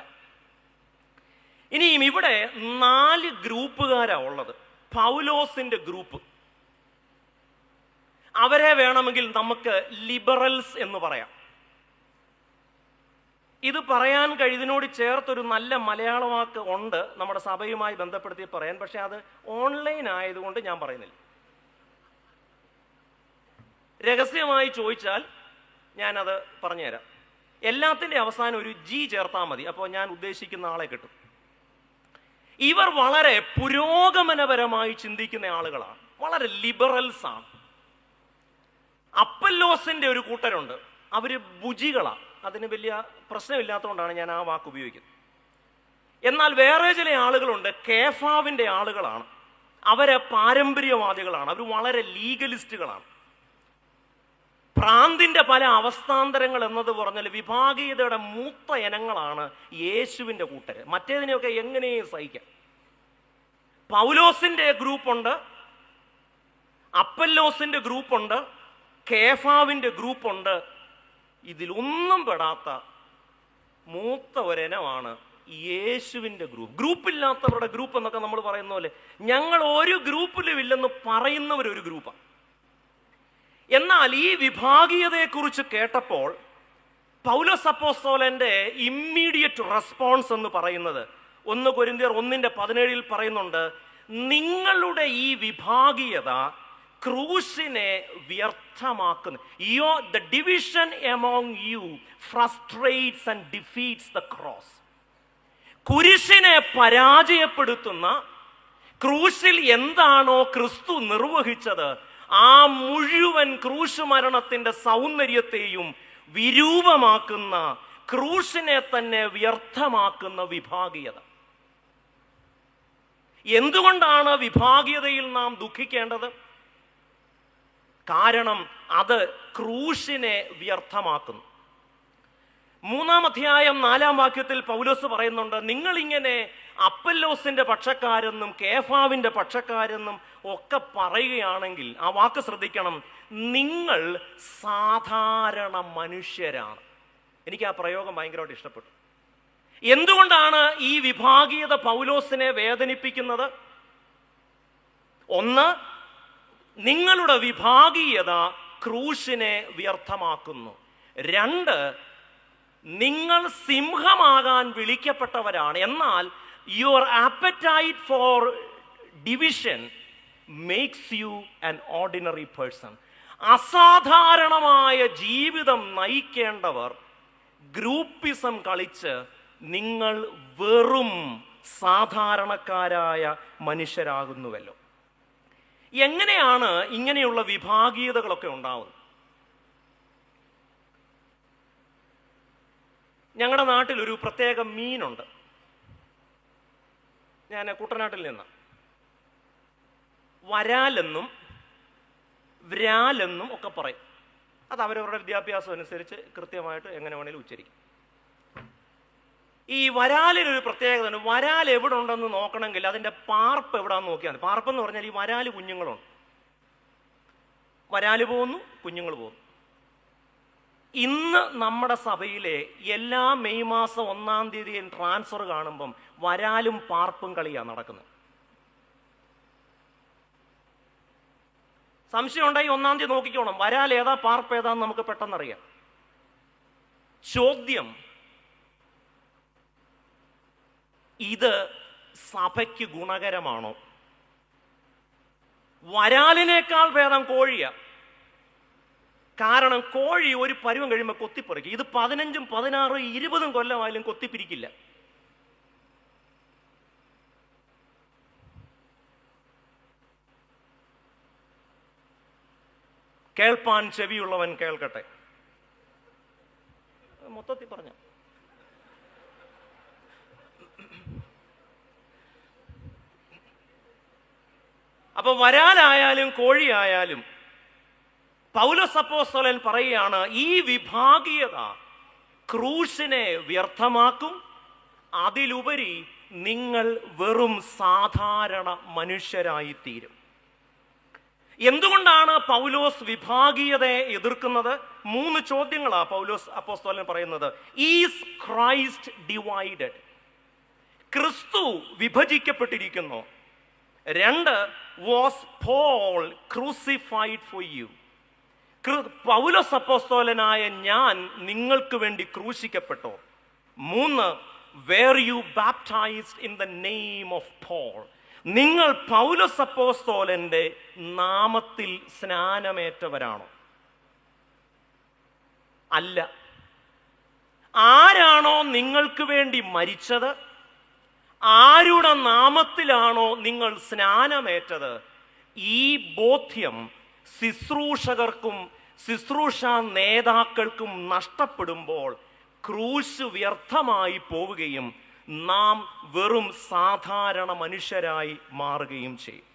ഇനിയും ഇവിടെ 4 ഗ്രൂപ്പുകാരാ ഉള്ളത്. പൗലോസിന്റെ ഗ്രൂപ്പ്, അവരെ വേണമെങ്കിൽ നമുക്ക് ലിബറൽസ് എന്ന് പറയാം. ഇത് പറയാൻ ഇതിനോട് ചേർത്തൊരു നല്ല മലയാള വാക്ക് ഉണ്ട് നമ്മുടെ സഭയുമായി ബന്ധപ്പെടുത്തി പറയാൻ, പക്ഷെ അത് ഓൺലൈൻ ആയതുകൊണ്ട് ഞാൻ പറയുന്നില്ല. രഹസ്യമായി ചോദിച്ചാൽ ഞാനത് പറഞ്ഞുതരാം. എല്ലാത്തിൻ്റെ അവസാനം ഒരു ജി ചേർത്താൽ മതി, അപ്പോൾ ഞാൻ ഉദ്ദേശിക്കുന്ന ആളെ കിട്ടും. ഇവർ വളരെ പുരോഗമനപരമായി ചിന്തിക്കുന്ന ആളുകളാണ്, വളരെ ലിബറൽസ് ആണ്. അപ്പല്ലോസിന്റെ ഒരു കൂട്ടരുണ്ട്, അവര് ഭുജികളാണ്. അതിന് വലിയ പ്രശ്നമില്ലാത്തതുകൊണ്ടാണ് ഞാൻ ആ വാക്ക് ഉപയോഗിക്കുന്നത്. എന്നാൽ വേറെ ചില ആളുകളുണ്ട്, കേഫാവിന്റെ ആളുകളാണ്. അവര് പാരമ്പര്യവാദികളാണ്, അവർ വളരെ ലീഗലിസ്റ്റുകളാണ്. ഭ്രാന്തിന്റെ പല അവസ്ഥാന്തരങ്ങൾ എന്നത് പറഞ്ഞാൽ വിഭാഗീയതയുടെ മൂത്ത ഇനങ്ങളാണ് യേശുവിന്റെ കൂട്ടര്. മറ്റേതിനെയൊക്കെ എങ്ങനെയും സഹിക്കാം. പൗലോസിന്റെ ഗ്രൂപ്പുണ്ട്, അപ്പല്ലോസിന്റെ ഗ്രൂപ്പുണ്ട്, കേഫാവിന്റെ ഗ്രൂപ്പുണ്ട്. ഇതിലൊന്നും പെടാത്ത മൂത്ത ഒരിനമാണ് യേശുവിന്റെ ഗ്രൂപ്പ്. ഗ്രൂപ്പില്ലാത്തവരുടെ ഗ്രൂപ്പ് എന്നൊക്കെ നമ്മൾ പറയുന്ന പോലെ ഞങ്ങൾ ഒരു ഗ്രൂപ്പിലും ഇല്ലെന്ന് പറയുന്നവരൊരു ഗ്രൂപ്പാണ്. എന്നാൽ ഈ വിഭാഗീയതയെക്കുറിച്ച് കേട്ടപ്പോൾ പൗലോസ് അപ്പോസ്തലന്റെ ഇമ്മീഡിയറ്റ് റെസ്പോൺസ് എന്ന് പറയുന്നത് 1 കൊരിന്ത്യർ 1:17 പറയുന്നുണ്ട്, നിങ്ങളുടെ ഈ വിഭാഗീയത ക്രൂശിനെ വ്യർത്ഥമാക്കുന്നു. The division among you frustrates and defeats the cross. കുരിശിനെ പരാജയപ്പെടുത്തുന്ന, ക്രൂശിൽ എന്താണോ ക്രിസ്തു നിർവഹിച്ചത് ആ മുഴുവൻ ക്രൂശ് മരണത്തിന്റെ സൗന്ദര്യത്തെയും വിരൂപമാക്കുന്ന, ക്രൂശിനെ തന്നെ വ്യർത്ഥമാക്കുന്ന വിഭാഗീയത. എന്തുകൊണ്ടാണ് വിഭാഗീയതയിൽ നാം ദുഃഖിക്കേണ്ടത്? കാരണം അത് ക്രൂശിനെ വ്യർത്ഥമാക്കുന്നു. 3-ാം അധ്യായം 4-ാം വാക്യത്തിൽ പൗലോസ് പറയുന്നുണ്ട്, നിങ്ങളിങ്ങനെ അപ്പല്ലോസിന്റെ പക്ഷക്കാരെന്നും കേഫാവിന്റെ പക്ഷക്കാരെന്നും ഒക്കെ പറയുകയാണെങ്കിൽ, ആ വാക്ക് ശ്രദ്ധിക്കണം, നിങ്ങൾ സാധാരണ മനുഷ്യരാണ്. എനിക്ക് ആ പ്രയോഗം ഭയങ്കരമായിട്ട് ഇഷ്ടപ്പെട്ടു. എന്തുകൊണ്ടാണ് ഈ വിഭാഗീയത പൗലോസിനെ വേദനിപ്പിക്കുന്നത്? ഒന്ന്, നിങ്ങളുടെ വിഭാഗീയത ക്രൂശിനെ വ്യർത്ഥമാക്കുന്നു. 2, നിങ്ങൾ സിംഹമാകാൻ വിളിക്കപ്പെട്ടവരാണ്. എന്നാൽ your appetite for division makes you an ordinary person. അസാധാരണമായ ജീവിതം നയിക്കേണ്ടവർ ഗ്രൂപ്പിസം കളിച്ച് നിങ്ങൾ വെറും സാധാരണക്കാരായ മനുഷ്യരാകുന്നുവല്ലോ. എങ്ങനെയാണ് ഇങ്ങനെയുള്ള വിഭാഗീയതകളൊക്കെ ഉണ്ടാവുന്നത്? ഞങ്ങളുടെ നാട്ടിൽ ഒരു പ്രത്യേക മീനുണ്ട്. ഞാൻ കുട്ടനാട്ടിൽ നിന്ന്. വരാലെന്നും വ്രാലെന്നും ഒക്കെ പറയും. അത് അവരവരുടെ വിദ്യാഭ്യാസം അനുസരിച്ച് കൃത്യമായിട്ട് എങ്ങനെ വേണേലും ഉച്ചരിക്കും. ഈ വരാലിനൊരു പ്രത്യേകത, വരാൽ എവിടെ ഉണ്ടെന്ന് നോക്കണമെങ്കിൽ അതിൻ്റെ പാർപ്പ് എവിടാന്ന് നോക്കിയാൽ മതി. പാർപ്പെന്ന് പറഞ്ഞാൽ ഈ വരാല് കുഞ്ഞുങ്ങളുണ്ട്. വരാല് പോകുന്നു, കുഞ്ഞുങ്ങൾ പോകുന്നു. ഇന്ന് നമ്മുടെ സഭയിലെ എല്ലാ മെയ് മാസം 1-ാം തീയതിയും ട്രാൻസ്ഫർ കാണുമ്പം വരാലും പാർപ്പും കളിയാണ് നടക്കുന്നത്. സംശയം ഉണ്ടായി 1-ാം തീയതി നോക്കിക്കോണം, വരാൽ ഏതാ പാർപ്പ് ഏതാന്ന് നമുക്ക് പെട്ടെന്നറിയാം. ചോദ്യം, ഇത് സഭയ്ക്ക് ഗുണകരമാണോ? വരാലിനേക്കാൾ ഭേദം കോഴിയാ. കാരണം കോഴി ഒരു പരുവം കഴിയുമ്പോൾ കൊത്തിപ്പറിക്കും. ഇത് 15, 16, 20 കൊല്ലമായാലും കൊത്തിപ്പിരിക്കില്ല. കേൾപ്പാൻ ചെവിയുള്ളവൻ കേൾക്കട്ടെ. മൊത്തത്തിൽ പറഞ്ഞ അപ്പൊ വരാലായാലും കോഴിയായാലും പൗലോസ് അപ്പോസ്തലൻ പറയുകയാണ്, ഈ വിഭാഗീയത ക്രൂശിനെ വ്യർത്ഥമാക്കും. അതിലുപരി നിങ്ങൾ വെറും സാധാരണ മനുഷ്യരായിത്തീരും. എന്തുകൊണ്ടാണ് പൗലോസ് വിഭാഗീയതയെ എതിർക്കുന്നത്? 3 ചോദ്യങ്ങളാണ് പൗലോസ് അപ്പോസ്തലൻ പറയുന്നത്. Is Christ divided? ക്രിസ്തു വിഭജിക്കപ്പെട്ടിരിക്കുന്നു. 2, was Paul crucified for you? Paulose അപ്പോസ്തലനായ ഞാൻ നിങ്ങൾക്ക് വേണ്ടി ക്രൂശിക്കപ്പെട്ടോ? 3, were you baptized in the name of Paul? നിങ്ങൾ പൗലോസ് അപ്പോസ്തലന്റെ നാമത്തിൽ സ്നാനമേറ്റവരാണോ? അല്ല. ആരാണോ നിങ്ങൾക്ക് വേണ്ടി മരിച്ചത്, ആരുടെ നാമത്തിലാണോ നിങ്ങൾ സ്നാനമേറ്റത്, ഈ ബോധ്യം ശുശ്രൂഷകർക്കും ശുശ്രൂഷ നേതാക്കൾക്കും നഷ്ടപ്പെടുമ്പോൾ ക്രൂശ് വ്യർത്ഥമായി പോവുകയും നാം വെറും സാധാരണ മനുഷ്യരായി മാറുകയും ചെയ്യും.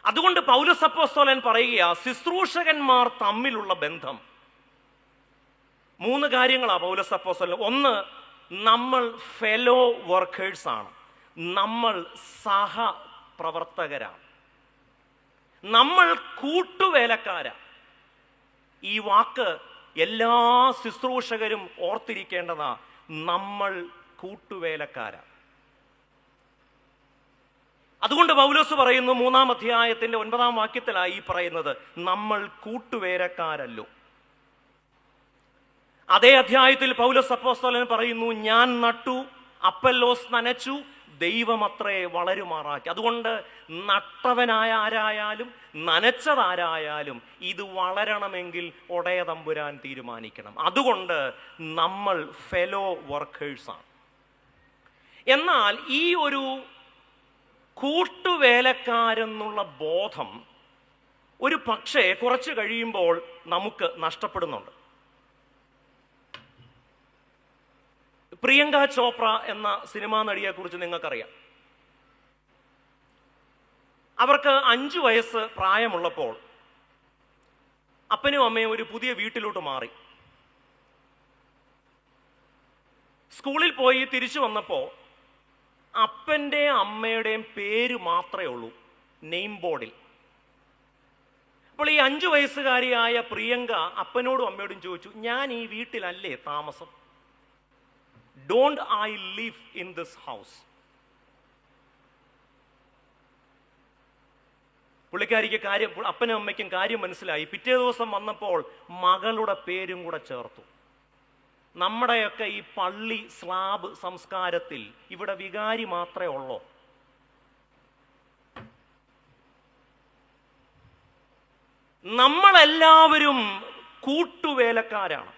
അതുകൊണ്ട് പൗലോസ് അപ്പോസ്തലൻ പറയുക, ശുശ്രൂഷകന്മാർ തമ്മിലുള്ള ബന്ധം 3 കാര്യങ്ങളാണ് പൗലോസ് അപ്പോസ്തലൻ. 1, നമ്മൾ ഫെലോ വർക്കേഴ്സ് ആണ്, നമ്മൾ സഹപ്രവർത്തകരാണ്, നമ്മൾ കൂട്ടുവേലക്കാരാ. ഈ വാക്ക് എല്ലാ ശുശ്രൂഷകരും ഓർത്തിരിക്കേണ്ടതാ. നമ്മൾ കൂട്ടുവേലക്കാരാ. അതുകൊണ്ട് പൗലോസ് പറയുന്നു 3-ാം അധ്യായത്തിന്റെ 9-ാം വാക്യത്തിലായി പറയുന്നത്, നമ്മൾ കൂട്ടുവേലക്കാരല്ലോ. അതേ അധ്യായത്തിൽ പൗലോസ് അപ്പോസ്തലൻ പറയുന്നു, ഞാൻ നട്ടു, അപ്പല്ലോസ് നനച്ചു, ദൈവമത്രേ വളരുമാറാക്കി. അതുകൊണ്ട് നട്ടവനായ ആരായാലും നനച്ചതാരായാലും ഇത് വളരണമെങ്കിൽ ഒടയ തമ്പുരാൻ തീരുമാനിക്കണം. അതുകൊണ്ട് നമ്മൾ ഫെലോ വർക്കേഴ്സാണ്. എന്നാൽ ഈ ഒരു കൂട്ടുവേലക്കാരെന്നുള്ള ബോധം ഒരു പക്ഷേ കുറച്ച് കഴിയുമ്പോൾ നമുക്ക് നഷ്ടപ്പെടുന്നുണ്ട്. പ്രിയങ്ക ചോപ്ര എന്ന സിനിമാ നടിയെ കുറിച്ച് നിങ്ങൾക്കറിയാം. അവർക്ക് 5 വയസ്സ് പ്രായമുള്ളപ്പോൾ അപ്പനും അമ്മയും ഒരു പുതിയ വീട്ടിലോട്ട് മാറി. സ്കൂളിൽ പോയി തിരിച്ചു വന്നപ്പോൾ അപ്പൻ്റെയും അമ്മയുടെയും പേര് മാത്രമേ ഉള്ളൂ നെയിം ബോർഡിൽ. അപ്പോൾ ഈ 5 വയസ്സുകാരിയായ പ്രിയങ്ക അപ്പനോടും അമ്മയോടും ചോദിച്ചു, ഞാൻ ഈ വീട്ടിലല്ലേ താമസം? Don't I live in this house? പുള്ളിക്കാരിക്ക് കാര്യം, അപ്പനും അമ്മയ്ക്കും കാര്യം മനസ്സിലായി. പിറ്റേ ദിവസം വന്നപ്പോൾ മകളുടെ പേരും കൂടെ ചേർത്തു. നമ്മുടെയൊക്കെ ഈ പള്ളി സ്ലാബ് സംസ്കാരത്തിൽ ഇവിടെ വികാരി മാത്രമേ ഉള്ളൂ. നമ്മളെല്ലാവരും കൂട്ടുവേലക്കാരാണ്.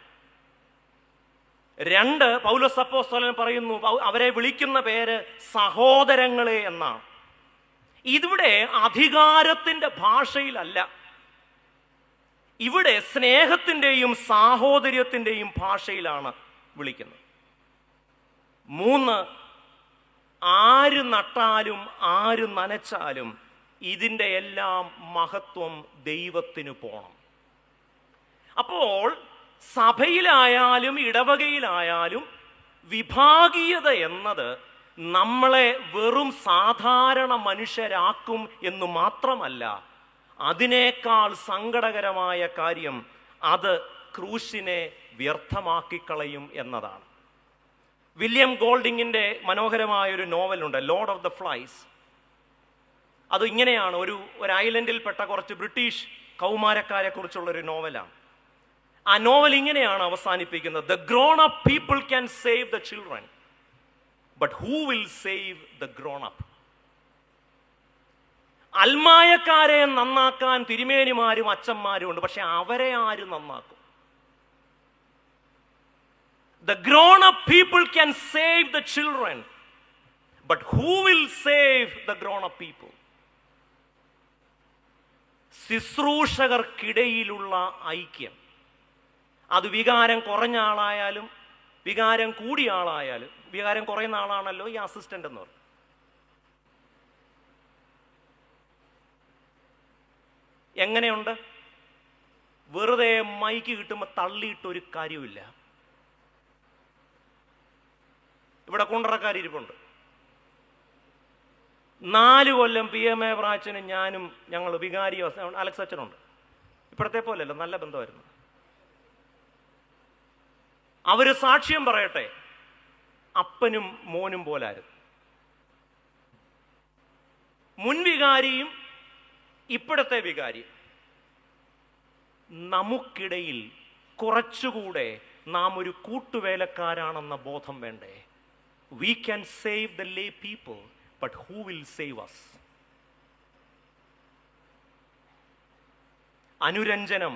2 പൗലോസ് അപ്പോസ്തലൻ പറയുന്നു, അവരെ വിളിക്കുന്ന പേര് സഹോദരങ്ങളെ എന്നാണ്. ഇതിവിടെ അധികാരത്തിന്റെ ഭാഷയിലല്ല, ഇവിടെ സ്നേഹത്തിന്റെയും സാഹോദര്യത്തിന്റെയും ഭാഷയിലാണ് വിളിക്കുന്നത്. 3 ആര് നട്ടാലും ആര് നനച്ചാലും ഇതിൻ്റെ എല്ലാം മഹത്വം ദൈവത്തിന് പോണം. അപ്പോൾ സഭയിലായാലും ഇടവകയിലായാലും വിഭാഗീയത എന്നത് നമ്മളെ വെറും സാധാരണ മനുഷ്യരാക്കും എന്ന് മാത്രമല്ല, അതിനേക്കാൾ സങ്കടകരമായ കാര്യം അത് ക്രൂശിനെ വ്യർത്ഥമാക്കിക്കളയും എന്നതാണ്. വില്യം ഗോൾഡിങ്ങിൻ്റെ മനോഹരമായൊരു നോവലുണ്ട്, ലോർഡ് ഓഫ് ദ ഫ്ലൈസ്. അത് ഇങ്ങനെയാണ്, ഒരു ഐലൻഡിൽപ്പെട്ട കുറച്ച് ബ്രിട്ടീഷ് കൗമാരക്കാരെ കുറിച്ചുള്ളൊരു നോവലാണ്. ആ നോവൽ ഇങ്ങനെയാണ് അവസാനിപ്പിക്കുന്നത്: the grown up people can save the children, but who will save the grown up? അൽമായക്കാരെ നന്നാക്കാൻ തിരുമേനിമാരും അച്ഛന്മാരും ഉണ്ട്, പക്ഷെ അവരെ ആര് നന്നാക്കും? The grown up people can save the children, but who will save the grown up people? ശുശ്രൂഷകർക്കിടയിലുള്ള ഐക്യം, അത് വികാരം കുറഞ്ഞ ആളായാലും വികാരം കൂടിയ ആളായാലും, വികാരം കുറയുന്ന ആളാണല്ലോ ഈ അസിസ്റ്റന്റ് എന്ന് പറയും. എങ്ങനെയുണ്ട്? വെറുതെ മൈക്ക് കിട്ടുമ്പോൾ തള്ളിയിട്ടൊരു കാര്യമില്ല. ഇവിടെ കുണ്ടറക്കാരിപ്പുണ്ട്. 4 കൊല്ലം PMA ബ്രാച്ചിനും ഞാനും ഞങ്ങൾ വികാരി അലക്സ് അച്ഛനുണ്ട്. ഇപ്പോഴത്തെ പോലെയല്ല, നല്ല ബന്ധമായിരുന്നു. അവര് സാക്ഷ്യം പറയട്ടെ, അപ്പനും മോനും പോലായിരുന്നു. മുൻ വികാരിയും ഇപ്പോഴത്തെ വികാരി, നമുക്കിടയിൽ കുറച്ചുകൂടെ നാം ഒരു കൂട്ടുവേലക്കാരാണെന്ന ബോധം വേണ്ടേ? We can save the lay people, but who will save us? അനുരഞ്ജനം.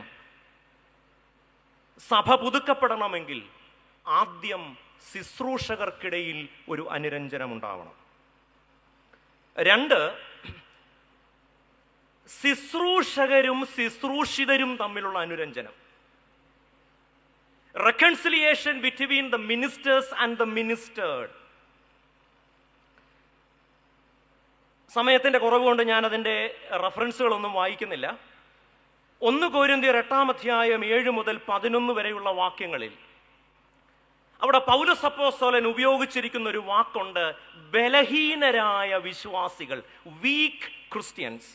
സഭ പുതുക്കപ്പെടണമെങ്കിൽ ആദ്യം ശുശ്രൂഷകർക്കിടയിൽ ഒരു അനുരഞ്ജനം ഉണ്ടാവണം. 2, ശുശ്രൂഷകരും ശുശ്രൂഷിതരും തമ്മിലുള്ള അനുരഞ്ജനം. Reconciliation between the ministers and the ministered. സമയത്തിന്റെ കുറവ് കൊണ്ട് ഞാൻ അതിൻ്റെ റെഫറൻസുകളൊന്നും വായിക്കുന്നില്ല. 1 കൊരിന്ത്യർ 8-ാം അധ്യായം 7 മുതൽ 11 വരെയുള്ള വാക്യങ്ങളിൽ അവിടെ പൗലോസ് അപ്പോസ്തലൻ ഉപയോഗിച്ചിരിക്കുന്ന ഒരു വാക്കുണ്ട്, ബലഹീനരായ വിശ്വാസികൾ, വീക്ക് ക്രിസ്ത്യൻസ്.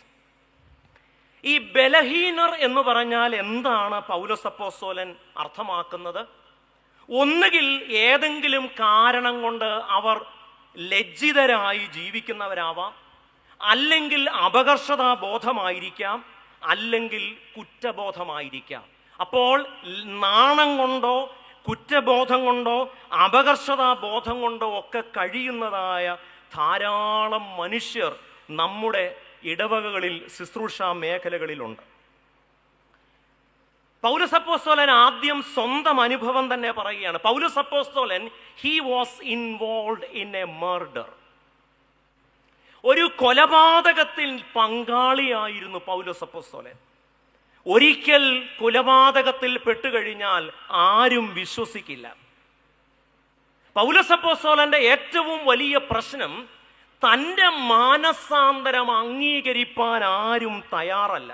ഈ ബലഹീനർ എന്ന് പറഞ്ഞാൽ എന്താണ് പൗലോസ് അപ്പോസ്തലൻ അർത്ഥമാക്കുന്നത്? ഒന്നുകിൽ ഏതെങ്കിലും കാരണം കൊണ്ട് അവർ ലജ്ജിതരായി ജീവിക്കുന്നവരാവാം, അല്ലെങ്കിൽ അപകർഷതാബോധമായിരിക്കാം, അല്ലെങ്കിൽ കുറ്റബോധമായിരിക്കാം. അപ്പോൾ നാണം കൊണ്ടോ കുറ്റബോധം കൊണ്ടോ അപകർഷതാബോധം കൊണ്ടോ ഒക്കെ കഴിയുന്നതായ ധാരാളം മനുഷ്യർ നമ്മുടെ ഇടവകകളിൽ ശുശ്രൂഷാ മേഖലകളിലുണ്ട്. പൗലോസ് അപ്പോസ്തലൻ ആദ്യം സ്വന്തം അനുഭവം തന്നെ പറയുകയാണ്. പൗലോസ് അപ്പോസ്തലൻ he was involved in a murder. ഒരു കൊലപാതകത്തിൽ പങ്കാളിയായിരുന്നു പൗലോസ് അപ്പോസ്തലൻ. ഒരിക്കൽ കൊലപാതകത്തിൽ പെട്ടുകഴിഞ്ഞാൽ ആരും വിശ്വസിക്കില്ല. പൗലോസ് അപ്പോസ്തലന്റെ ഏറ്റവും വലിയ പ്രശ്നം തൻ്റെ മാനസാന്തരം അംഗീകരിപ്പാൻ ആരും തയ്യാറല്ല.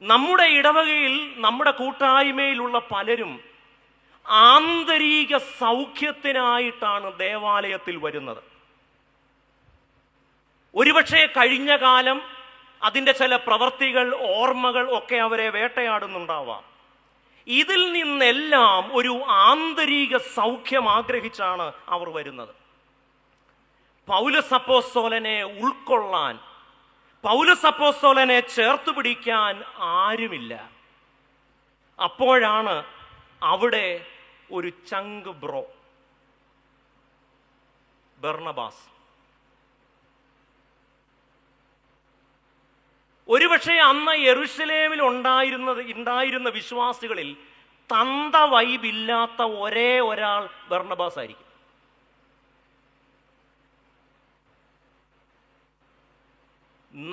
നമ്മുടെ ഇടവകയിൽ, നമ്മുടെ കൂട്ടായ്മയിലുള്ള പലരും ആന്തരിക സൗഖ്യത്തിനായിട്ടാണ് ദേവാലയത്തിൽ വരുന്നത്. ഒരുപക്ഷെ കഴിഞ്ഞ കാലം അതിൻ്റെ ചില പ്രവൃത്തികൾ, ഓർമ്മകൾ ഒക്കെ അവരെ വേട്ടയാടുന്നുണ്ടാവാം. ഇതിൽ നിന്നെല്ലാം ഒരു ആന്തരിക സൗഖ്യം ആഗ്രഹിച്ചാണ് അവർ വരുന്നത്. പൗലോസ് അപ്പോസ്തലനെ ഉൾക്കൊള്ളാൻ, പൗലോസ് അപ്പോസ്തലനെ ചേർത്ത് പിടിക്കാൻ ആരുമില്ല. അപ്പോഴാണ് അവിടെ ഒരു ചങ്ക് ബ്രോ ബർണബാസ്, ഒരുപക്ഷെ അന്ന് യെരുശലേമിൽ ഉണ്ടായിരുന്ന വിശ്വാസികളിൽ തന്ത വൈബില്ലാത്ത ഒരേ ഒരാൾ ബർണബാസ് ആയിരിക്കും.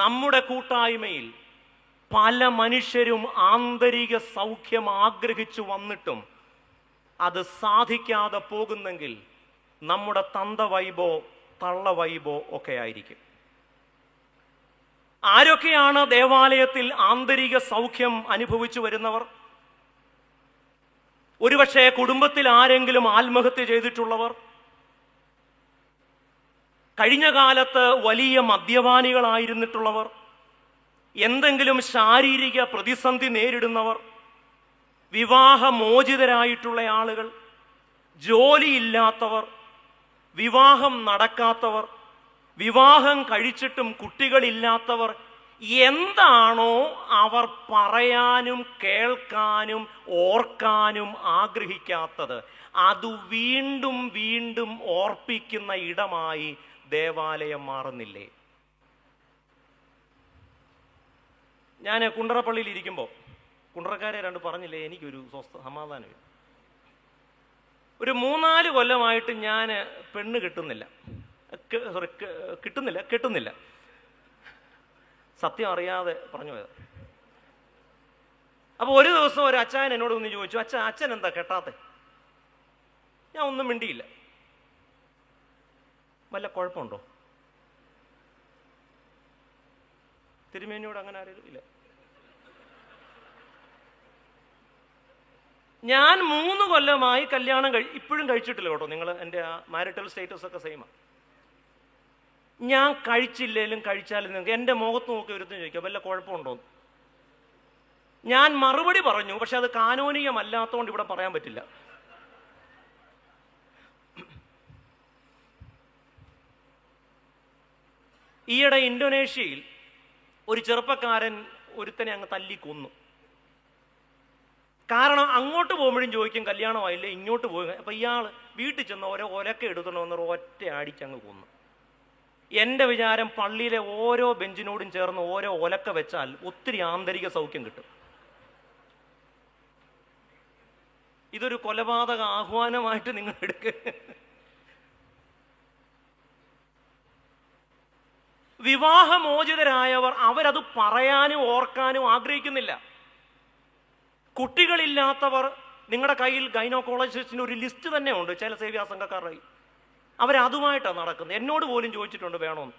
നമ്മുടെ കൂട്ടായ്മയിൽ പല മനുഷ്യരും ആന്തരിക സൗഖ്യം ആഗ്രഹിച്ചു വന്നിട്ടും അത് സാധിക്കാതെ പോകുന്നെങ്കിൽ നമ്മുടെ തന്ത വൈബോ തള്ള വൈബോ ഒക്കെ ആയിരിക്കും. ആരൊക്കെയാണ് ദേവാലയത്തിൽ ആന്തരിക സൗഖ്യം അനുഭവിച്ചു വരുന്നവർ? ഒരുപക്ഷെ കുടുംബത്തിൽ ആരെങ്കിലും ആത്മഹത്യ ചെയ്തിട്ടുള്ളവർ, കഴിഞ്ഞ കാലത്ത് വലിയ മദ്യപാനികളായിരുന്നിട്ടുള്ളവർ, എന്തെങ്കിലും ശാരീരിക പ്രതിസന്ധി നേരിടുന്നവർ, വിവാഹമോചിതരായിട്ടുള്ള ആളുകൾ, ജോലിയില്ലാത്തവർ, വിവാഹം നടക്കാത്തവർ, വിവാഹം കഴിച്ചിട്ടും കുട്ടികളില്ലാത്തവർ, എന്താണോ അവർ പറയാനും കേൾക്കാനും ഓർക്കാനും ആഗ്രഹിക്കാത്തത് അത് വീണ്ടും വീണ്ടും ഓർപ്പിക്കുന്ന ഇടമായി ദേവാലയം മാറുന്നില്ലേ? ഞാൻ കുണ്ടറപ്പള്ളിയിൽ ഇരിക്കുമ്പോൾ കുണ്ടറക്കാരെ രണ്ട് പറഞ്ഞില്ലേ, എനിക്കൊരു സമാധാനമില്ല. ഒരു 3-4 കൊല്ലമായിട്ട് ഞാൻ പെണ്ണ് കെട്ടുന്നില്ല. സത്യം അറിയാതെ പറഞ്ഞു പോയത്. അപ്പോൾ ഒരു ദിവസം ഒരു അച്ചായൻ എന്നോട് ഒന്ന് ചോദിച്ചു, അച്ഛൻ എന്താ കെട്ടാത്തെ? ഞാൻ ഒന്നും മിണ്ടിയില്ല. വല്ല കുഴപ്പമുണ്ടോ? തിരുമേനിയോട് അങ്ങനെ ആരെങ്കിലും ഇല്ല. ഞാൻ 3 കൊല്ലമായി കല്യാണം ഇപ്പോഴും കഴിച്ചിട്ടില്ല കേട്ടോ. നിങ്ങൾ എൻ്റെ മാരിറ്റൽ സ്റ്റേറ്റസ് ഒക്കെ സെയിമാണ്. ഞാൻ കഴിച്ചില്ലേലും കഴിച്ചാലും നിങ്ങൾക്ക് എൻ്റെ മുഖത്ത് നോക്കി ഒരുത്തും ചോദിക്കാം വല്ല കുഴപ്പമുണ്ടോ? ഞാൻ മറുപടി പറഞ്ഞു, പക്ഷെ അത് കാനോനികമല്ലാത്തതുകൊണ്ട് ഇവിടെ പറയാൻ പറ്റില്ല. ഈയിടെ ഇന്തോനേഷ്യയിൽ ഒരു ചെറുപ്പക്കാരൻ ഒരുത്തനെ അങ്ങ് തല്ലിക്കൊന്നു. കാരണം അങ്ങോട്ട് പോകുമ്പോഴും ചോദിക്കും കല്യാണമായില്ലേ, ഇങ്ങോട്ട് പോയി. അപ്പം ഇയാൾ വീട്ടിൽ ചെന്ന് ഓരോ ഒലക്ക എടുത്തോണ്ട് വന്നൊരു ഒറ്റ അടിച്ചങ്ങ് കൊന്നു. എൻ്റെ വിചാരം പള്ളിയിലെ ഓരോ ബെഞ്ചിനോടും ചേർന്ന് ഓരോ ഒലക്ക വെച്ചാൽ ഒത്തിരി ആന്തരിക സൗഖ്യം കിട്ടും. ഇതൊരു കൊലപാതക ആഹ്വാനമായിട്ട് നിങ്ങൾ എടുക്കുക. വിവാഹമോചിതരായവർ അവരത് പറയാനും ഓർക്കാനും ആഗ്രഹിക്കുന്നില്ല. കുട്ടികളില്ലാത്തവർ, നിങ്ങളുടെ കയ്യിൽ ഗൈനോക്കോളജിസ്റ്റിന് ഒരു ലിസ്റ്റ് തന്നെ ഉണ്ട് ചില സേവ്യാ സംഘക്കാരുടെ. അവരതുമായിട്ടാണ് നടക്കുന്നത്. എന്നോട് പോലും ചോദിച്ചിട്ടുണ്ട് വേണോന്ന്.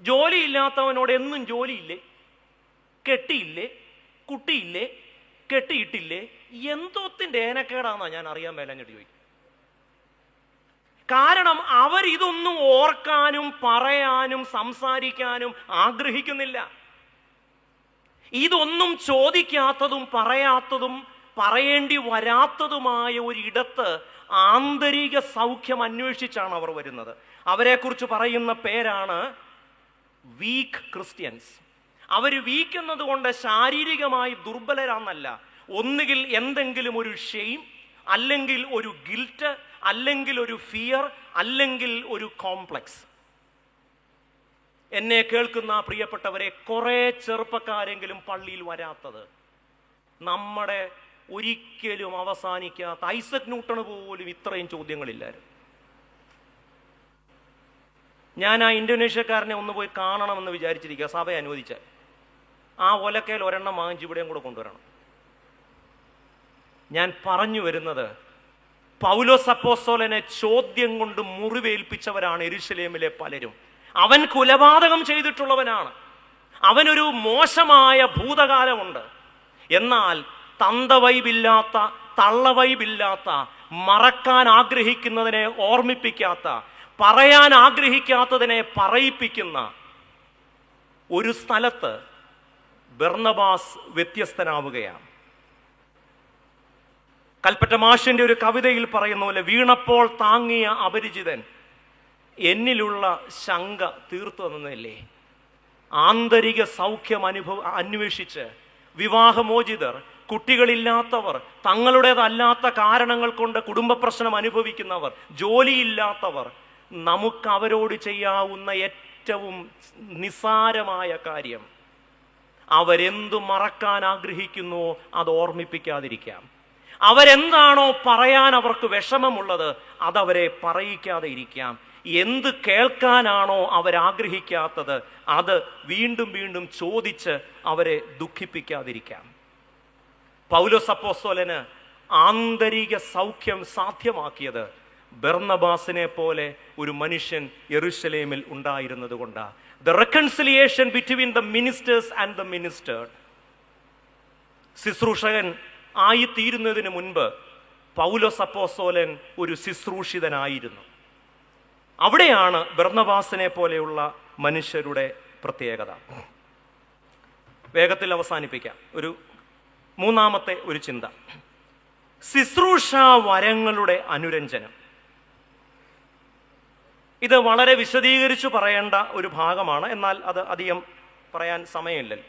ജോലിയില്ലാത്തവനോട് എന്നും ജോലിയില്ലേ, കെട്ടിയില്ലേ, കുട്ടിയില്ലേ, കെട്ടിയിട്ടില്ലേ, എന്തോത്തിന്റെ ഏനക്കേടാന്നാ ഞാൻ അറിയാൻ മേലഞ്ഞിട്ട് ചോദിക്കും. കാരണം അവരിതൊന്നും ഓർക്കാനും പറയാനും സംസാരിക്കാനും ആഗ്രഹിക്കുന്നില്ല. ഇതൊന്നും ചോദിക്കാത്തതും പറയാത്തതും പറയേണ്ടി വരാത്തതുമായ ഒരിടത്ത് ആന്തരിക സൗഖ്യം അന്വേഷിച്ചാണ് അവർ വരുന്നത്. അവരെക്കുറിച്ച് പറയുന്ന പേരാണ് വീക്ക് ക്രിസ്ത്യൻസ്. അവർ വീക്ക് എന്നതുകൊണ്ട് ശാരീരികമായി ദുർബലരാന്നല്ല. ഒന്നുകിൽ എന്തെങ്കിലും ഒരു ഷെയിം, അല്ലെങ്കിൽ ഒരു ഗിൽറ്റ്, അല്ലെങ്കിൽ ഒരു ഫിയർ, അല്ലെങ്കിൽ ഒരു കോംപ്ലക്സ്. എന്നെ കേൾക്കുന്ന പ്രിയപ്പെട്ടവരെ, കുറെ ചെറുപ്പക്കാരെങ്കിലും പള്ളിയിൽ വരാത്തത് നമ്മുടെ ഒരിക്കലും അവസാനിക്കാത്ത ഐസക് ന്യൂട്ടണ് പോലും ഇത്രയും ചോദ്യങ്ങളില്ലായിരുന്നു. ഞാൻ ആ ഇന്തോനേഷ്യക്കാരനെ ഒന്ന് പോയി കാണണമെന്ന് വിചാരിച്ചിരിക്കുക, സഭ അനുവദിച്ച. ആ ഒലക്കയിൽ ഒരെണ്ണം വാങ്ങിച്ച് ഇവിടെയും കൂടെ കൊണ്ടുവരണം. ഞാൻ പറഞ്ഞു വരുന്നത്, പൗലോസ് അപ്പോസ്തലനെ ചോദ്യം കൊണ്ട് മുറിവേൽപ്പിച്ചവരാണ് യെരൂശലേമിലെ പലരും. അവൻ കൊലപാതകം ചെയ്തിട്ടുള്ളവനാണ്, അവനൊരു മോശമായ ഭൂതകാലമുണ്ട്. എന്നാൽ തന്തവൈബില്ലാത്ത, തള്ളവൈബില്ലാത്ത, മറക്കാൻ ആഗ്രഹിക്കുന്നതിനെ ഓർമ്മിപ്പിക്കാത്ത, പറയാൻ ആഗ്രഹിക്കാത്തതിനെ പറയിപ്പിക്കുന്ന ഒരു സ്ഥലത്ത് ബർന്നബാസ് വ്യത്യസ്തനാവുകയാണ്. കൽപ്പറ്റ മാഷിന്റെ ഒരു കവിതയിൽ പറയുന്ന പോലെ, വീണപ്പോൾ താങ്ങിയ അപരിചിതൻ എന്നിലുള്ള ശങ്ക തീർത്തു തന്നില്ലേ. ആന്തരിക സൗഖ്യം അന്വേഷിച്ച് വിവാഹമോചിതർ, കുട്ടികളില്ലാത്തവർ, തങ്ങളുടേതല്ലാത്ത കാരണങ്ങൾ കൊണ്ട് കുടുംബ പ്രശ്നം അനുഭവിക്കുന്നവർ, ജോലിയില്ലാത്തവർ, നമുക്ക് അവരോട് ചെയ്യാവുന്ന ഏറ്റവും നിസ്സാരമായ കാര്യം അവരെന്തു മറക്കാൻ ആഗ്രഹിക്കുന്നുവോ അത് ഓർമ്മിപ്പിക്കാതിരിക്കാം. അവരെന്താണോ പറയാൻ അവർക്ക് വിഷമമുള്ളത് അതവരെ പറയിക്കാതെ ഇരിക്കാം. എന്ത് കേൾക്കാനാണോ അവരാഗ്രഹിക്കാത്തത് അത് വീണ്ടും വീണ്ടും ചോദിച്ച് അവരെ ദുഃഖിപ്പിക്കാതിരിക്കാം. പൗലോസ് അപ്പോസ്തലന് ആന്തരിക സൗഖ്യം സാധ്യമാക്കിയത് ബർന്നബാസിനെ പോലെ ഒരു മനുഷ്യൻ യെരുശലേമിൽ ഉണ്ടായിരുന്നത് കൊണ്ടാണ്. The reconciliation between the ministers and the ministered. ശുശ്രൂഷകൻ ആയിത്തീരുന്നതിന് മുൻപ് പൗലോസ് അപ്പോസ്തലൻ ഒരു ശുശ്രൂഷിതനായിരുന്നു. അവിടെയാണ് ബർന്നബാസിനെ പോലെയുള്ള മനുഷ്യരുടെ പ്രത്യേകത. വേഗത്തിൽ അവസാനിപ്പിക്കാം. ഒരു മൂന്നാമത്തെ ഒരു ചിന്ത, ശുശ്രൂഷ വരങ്ങളുടെ അനുരഞ്ജനം. ഇത് വളരെ വിശദീകരിച്ചു പറയേണ്ട ഒരു ഭാഗമാണ്, എന്നാൽ അത് അധികം പറയാൻ സമയമില്ലല്ലോ.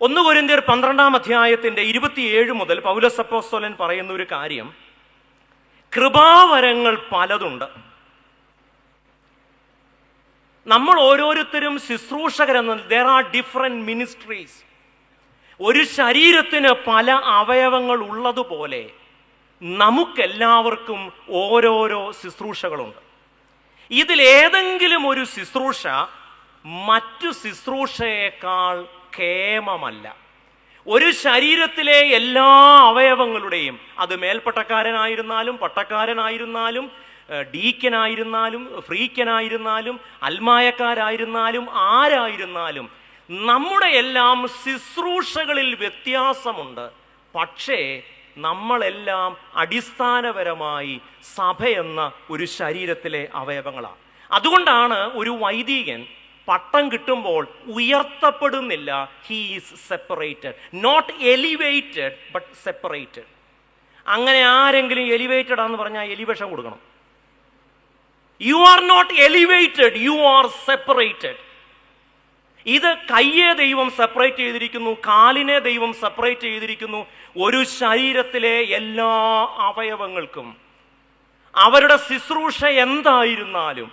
1 കൊരിന്ത്യർ 12-ാം അധ്യായത്തിന്റെ 27 മുതൽ പൗലോസ് അപ്പോസ്തലൻ പറയുന്ന ഒരു കാര്യം, കൃപാവരങ്ങൾ പലതുണ്ട്. നമ്മൾ ഓരോരുത്തരും ശുശ്രൂഷകരെന്ന്, there are different ministries. ഒരു ശരീരത്തിന് പല അവയവങ്ങൾ ഉള്ളതുപോലെ നമുക്കെല്ലാവർക്കും ഓരോരോ ശുശ്രൂഷകളുണ്ട്. ഇതിലേതെങ്കിലും ഒരു ശുശ്രൂഷ മറ്റു ശുശ്രൂഷയേക്കാൾ കേമമല്ല. ഒരു ശരീരത്തിലെ എല്ലാ അവയവങ്ങളുടെയും, അത് മേൽപ്പട്ടക്കാരനായിരുന്നാലും പട്ടക്കാരനായിരുന്നാലും ഡീക്കനായിരുന്നാലും ഫ്രീക്കനായിരുന്നാലും അൽമായക്കാരായിരുന്നാലും ആരായിരുന്നാലും നമ്മുടെ എല്ലാം ശുശ്രൂഷകളിൽ വ്യത്യാസമുണ്ട്. പക്ഷേ നമ്മളെല്ലാം അടിസ്ഥാനപരമായി സഭയെന്ന ഒരു ശരീരത്തിലെ അവയവങ്ങളാണ്. അതുകൊണ്ടാണ് ഒരു വൈദികൻ പട്ടം കിട്ടുമ്പോൾ ഉയർത്തപ്പെടുന്നില്ല. He is separated, not elevated but separated. അങ്ങനെ ആരെങ്കിലും എലിവേറ്റഡ് ആണെന്ന് പറഞ്ഞാൽ എലിവേഷൻ കൊടുക്കണം. You are not elevated, you are separated. ഇത് കയ്യെ ദൈവം സെപ്പറേറ്റ് ചെയ്തിരിക്കുന്നു, കാലിനെ ദൈവം സെപ്പറേറ്റ് ചെയ്തിരിക്കുന്നു. ഒരു ശരീരത്തിലെ എല്ലാ അവയവങ്ങൾക്കും അവരുടെ ശുശ്രൂഷ എന്തായിരുന്നാലും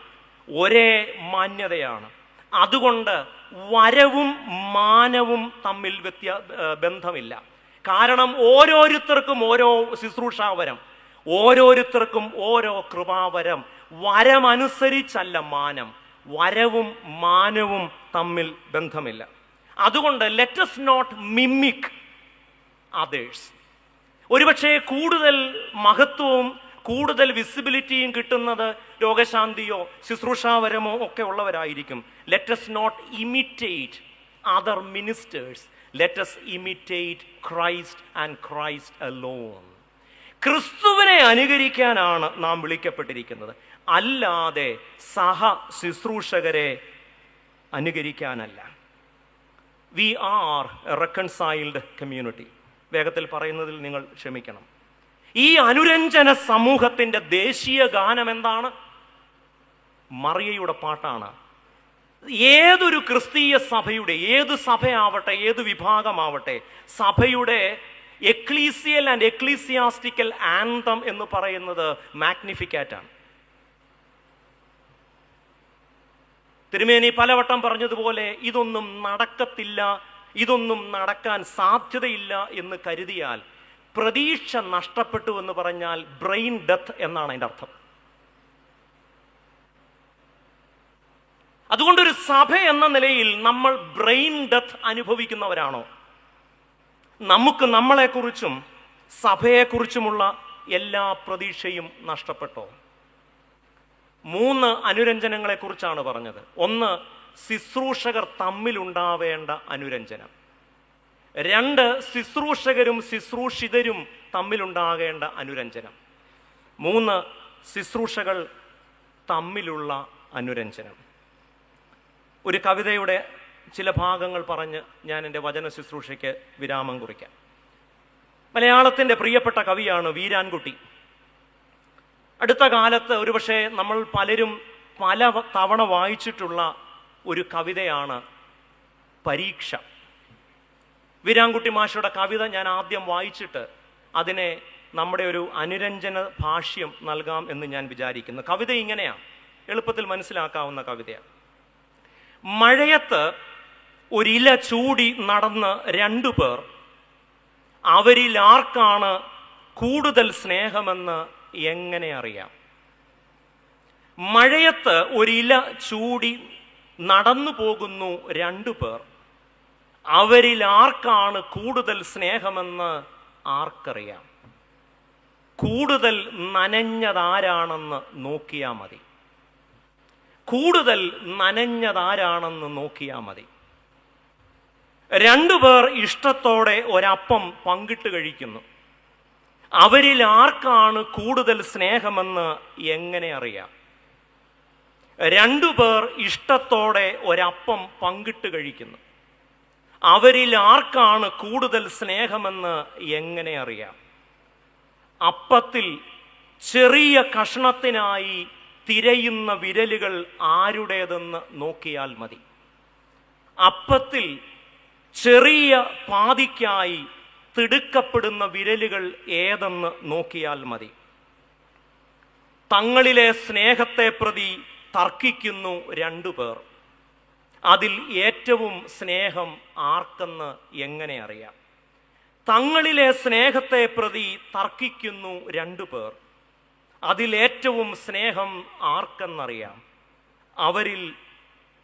ഒരേ മാന്യതയാണ്. അതുകൊണ്ട് വരവും മാനവും തമ്മിൽ ബന്ധമില്ല. കാരണം ഓരോരുത്തർക്കും ഓരോ ശുശ്രൂഷാവരം, ഓരോരുത്തർക്കും ഓരോ കൃപാവരം. വരമനുസരിച്ചല്ല മാനം, വരവും മാനവും തമ്മിൽ ബന്ധമില്ല. അതുകൊണ്ട് let us not mimic others. ഒരുപക്ഷെ കൂടുതൽ മഹത്വവും കൂടുതൽ വിസിബിലിറ്റിയും കിട്ടുന്നത് രോഗശാന്തിയോ ശുശ്രൂഷാവരമോ ഒക്കെ ഉള്ളവരായിരിക്കും. Let us not imitate other ministers, let us imitate Christ and Christ alone. ക്രിസ്തുവിനെ അനുകരിക്കാനാണ് നാം വിളിക്കപ്പെട്ടിരിക്കുന്നത്, അല്ലാതെ സഹ ശുശ്രൂഷകരെ അനുകരിക്കാനല്ല. We are a reconciled community. വേഗത്തിൽ പറയുന്നതിൽ നിങ്ങൾ ക്ഷമിക്കണം. ഈ അനുരഞ്ജന സമൂഹത്തിന്റെ ദേശീയ ഗാനം എന്താണ്? മറിയയുടെ പാട്ടാണ്. ഏതൊരു ക്രിസ്തീയ സഭയുടെ, ഏത് സഭയാവട്ടെ, ഏത് വിഭാഗമാവട്ടെ, സഭയുടെ എക്ലീസിയൽ ആൻഡ് എക്ലീസിയാസ്റ്റിക്കൽ ആന്തം എന്ന് പറയുന്നത് മാഗ്നിഫിക്കാറ്റാണ്. തിരുമേനി പലവട്ടം പറഞ്ഞതുപോലെ ഇതൊന്നും നടക്കത്തില്ല, ഇതൊന്നും നടക്കാൻ സാധ്യതയില്ല എന്ന് കരുതിയാൽ പ്രതീക്ഷ നഷ്ടപ്പെട്ടു എന്ന് പറഞ്ഞാൽ ബ്രെയിൻ ഡെത്ത് എന്നാണ് അതിൻ്റെ അർത്ഥം. അതുകൊണ്ടൊരു സഭ എന്ന നിലയിൽ നമ്മൾ ബ്രെയിൻ ഡെത്ത് അനുഭവിക്കുന്നവരാണോ? നമുക്ക് നമ്മളെക്കുറിച്ചും സഭയെക്കുറിച്ചുമുള്ള എല്ലാ പ്രതീക്ഷയും നഷ്ടപ്പെട്ടോ? 3 അനുരഞ്ജനങ്ങളെക്കുറിച്ചാണ് പറഞ്ഞത്. 1, ശുശ്രൂഷകർ തമ്മിലുണ്ടാവേണ്ട അനുരഞ്ജനം. 2, ശുശ്രൂഷകരും ശുശ്രൂഷിതരും തമ്മിലുണ്ടാകേണ്ട അനുരഞ്ജനം. 3, ശുശ്രൂഷകൾ തമ്മിലുള്ള അനുരഞ്ജനം. ഒരു കവിതയുടെ ചില ഭാഗങ്ങൾ പറഞ്ഞ് ഞാൻ എൻ്റെ വചന ശുശ്രൂഷയ്ക്ക് വിരാമം കുറിക്കാം. മലയാളത്തിൻ്റെ പ്രിയപ്പെട്ട കവിയാണ് വീരാൻകുട്ടി. അടുത്ത കാലത്ത് ഒരുപക്ഷെ നമ്മൾ പലരും പല തവണ വായിച്ചിട്ടുള്ള ഒരു കവിതയാണ് പരീക്ഷ. വീരാൻകുട്ടി മാഷയുടെ കവിത ഞാൻ ആദ്യം വായിച്ചിട്ട് അതിനെ നമ്മുടെ ഒരു അനുരഞ്ജന ഭാഷ്യം നൽകാം എന്ന് ഞാൻ വിചാരിക്കുന്നു. കവിത ഇങ്ങനെയാണ്, എളുപ്പത്തിൽ മനസ്സിലാക്കാവുന്ന കവിതയാണ്. മഴയത്ത് ഒരില ചൂടി നടന്ന് രണ്ടു പേർ, അവരിൽ ആർക്കാണ് കൂടുതൽ സ്നേഹമെന്ന് എങ്ങനെ അറിയാം? മഴയത്ത് ഒരില ചൂടി നടന്നു പോകുന്നു രണ്ടു പേർ, അവരിൽ ആർക്കാണ് കൂടുതൽ സ്നേഹമെന്ന് ആർക്കറിയാം? കൂടുതൽ നനഞ്ഞതാരാണെന്ന് നോക്കിയാൽ മതി. കൂടുതൽ നനഞ്ഞതാരാണെന്ന് നോക്കിയാൽ മതി. രണ്ടുപേർ ഇഷ്ടത്തോടെ ഒരപ്പം പങ്കിട്ട് കഴിക്കുന്നു. അവരിൽ ആർക്കാണ് കൂടുതൽ സ്നേഹമെന്ന് എങ്ങനെ അറിയാം? രണ്ടുപേർ ഇഷ്ടത്തോടെ ഒരപ്പം പങ്കിട്ട് കഴിക്കുന്നു. അവരിൽ ആർക്കാണ് കൂടുതൽ സ്നേഹമെന്ന് എങ്ങനെ അറിയാം? അപ്പത്തിൽ ചെറിയ കഷ്ണത്തിനായി തിരയുന്ന വിരലുകൾ ആരുടേതെന്ന് നോക്കിയാൽ മതി. അപ്പത്തിൽ ചെറിയ പാതിക്കായി തിടുക്കപ്പെടുന്ന വിരലുകൾ ഏതെന്ന് നോക്കിയാൽ മതി. തങ്ങളിലെ സ്നേഹത്തെ പ്രതി തർക്കിക്കുന്നു രണ്ടുപേർ, അതിൽ ഏറ്റവും സ്നേഹം ആർക്കെന്ന് എങ്ങനെ അറിയാം? തങ്ങളിലെ സ്നേഹത്തെ പ്രതി തർക്കിക്കുന്നു രണ്ടുപേർ, അതിലേറ്റവും സ്നേഹം ആർക്കെന്നറിയാം? അവരിൽ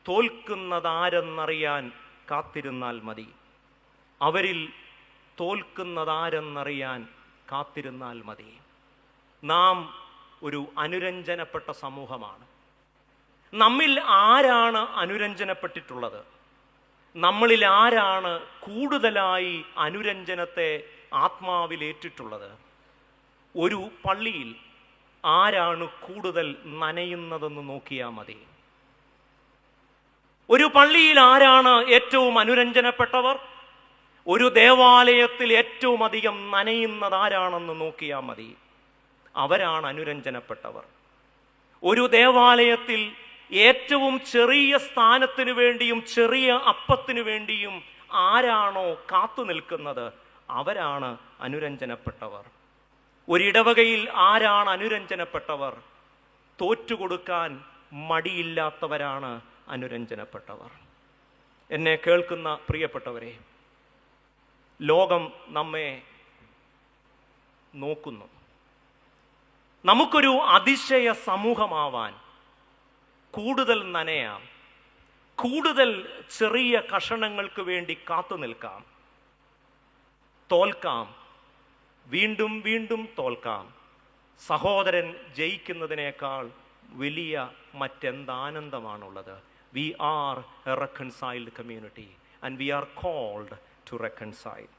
തോൽക്കുന്നതാരെന്നറിയാൻ കാത്തിരുന്നാൽ മതി. അവരിൽ തോൽക്കുന്നതാരെന്നറിയാൻ കാത്തിരുന്നാൽ മതി. നാം ഒരു അനുരഞ്ജനപ്പെട്ട സമൂഹമാണ്. നമ്മിൽ ആരാണ് അനുരഞ്ജനപ്പെട്ടിട്ടുള്ളത്? നമ്മളിൽ ആരാണ് കൂടുതലായി അനുരഞ്ജനത്തെ ആത്മാവിലേറ്റിട്ടുള്ളത്? ഒരു പള്ളിയിൽ ആരാണ് കൂടുതൽ നനയുന്നതെന്ന് നോക്കിയാൽ മതി. ഒരു പള്ളിയിൽ ആരാണ് ഏറ്റവും അനുരഞ്ജനപ്പെട്ടവർ? ഒരു ദേവാലയത്തിൽ ഏറ്റവും അധികം നനയുന്നത് ആരാണെന്ന് നോക്കിയാൽ മതി. അവരാണ് അനുരഞ്ജനപ്പെട്ടവർ. ഒരു ദേവാലയത്തിൽ ഏറ്റവും ചെറിയ സ്ഥാനത്തിനു വേണ്ടിയും ചെറിയ അപ്പത്തിനു വേണ്ടിയും ആരാണോ കാത്തു നിൽക്കുന്നത്, അവരാണ് അനുരഞ്ജനപ്പെട്ടവർ. ഒരിടവകയിൽ ആരാണ് അനുരഞ്ജനപ്പെട്ടവർ? തോറ്റുകൊടുക്കാൻ മടിയില്ലാത്തവരാണ് അനുരഞ്ജനപ്പെട്ടവർ. എന്നെ കേൾക്കുന്ന പ്രിയപ്പെട്ടവരെ, ലോകം നമ്മെ നോക്കുന്നു. നമുക്കൊരു അതിശയ സമൂഹമാവാൻ കൂടുതൽ നനയാം, കൂടുതൽ ചെറിയ കഷണങ്ങൾക്ക് വേണ്ടി കാത്തു നിൽക്കാം, തോൽക്കാം, വീണ്ടും വീണ്ടും തോൽക്കാം. സഹോദരൻ ജയിക്കുന്നതിനേക്കാൾ വലിയ മറ്റെന്താനന്ദമാണുള്ളത്? We are a reconciled community and we are called to reconcile.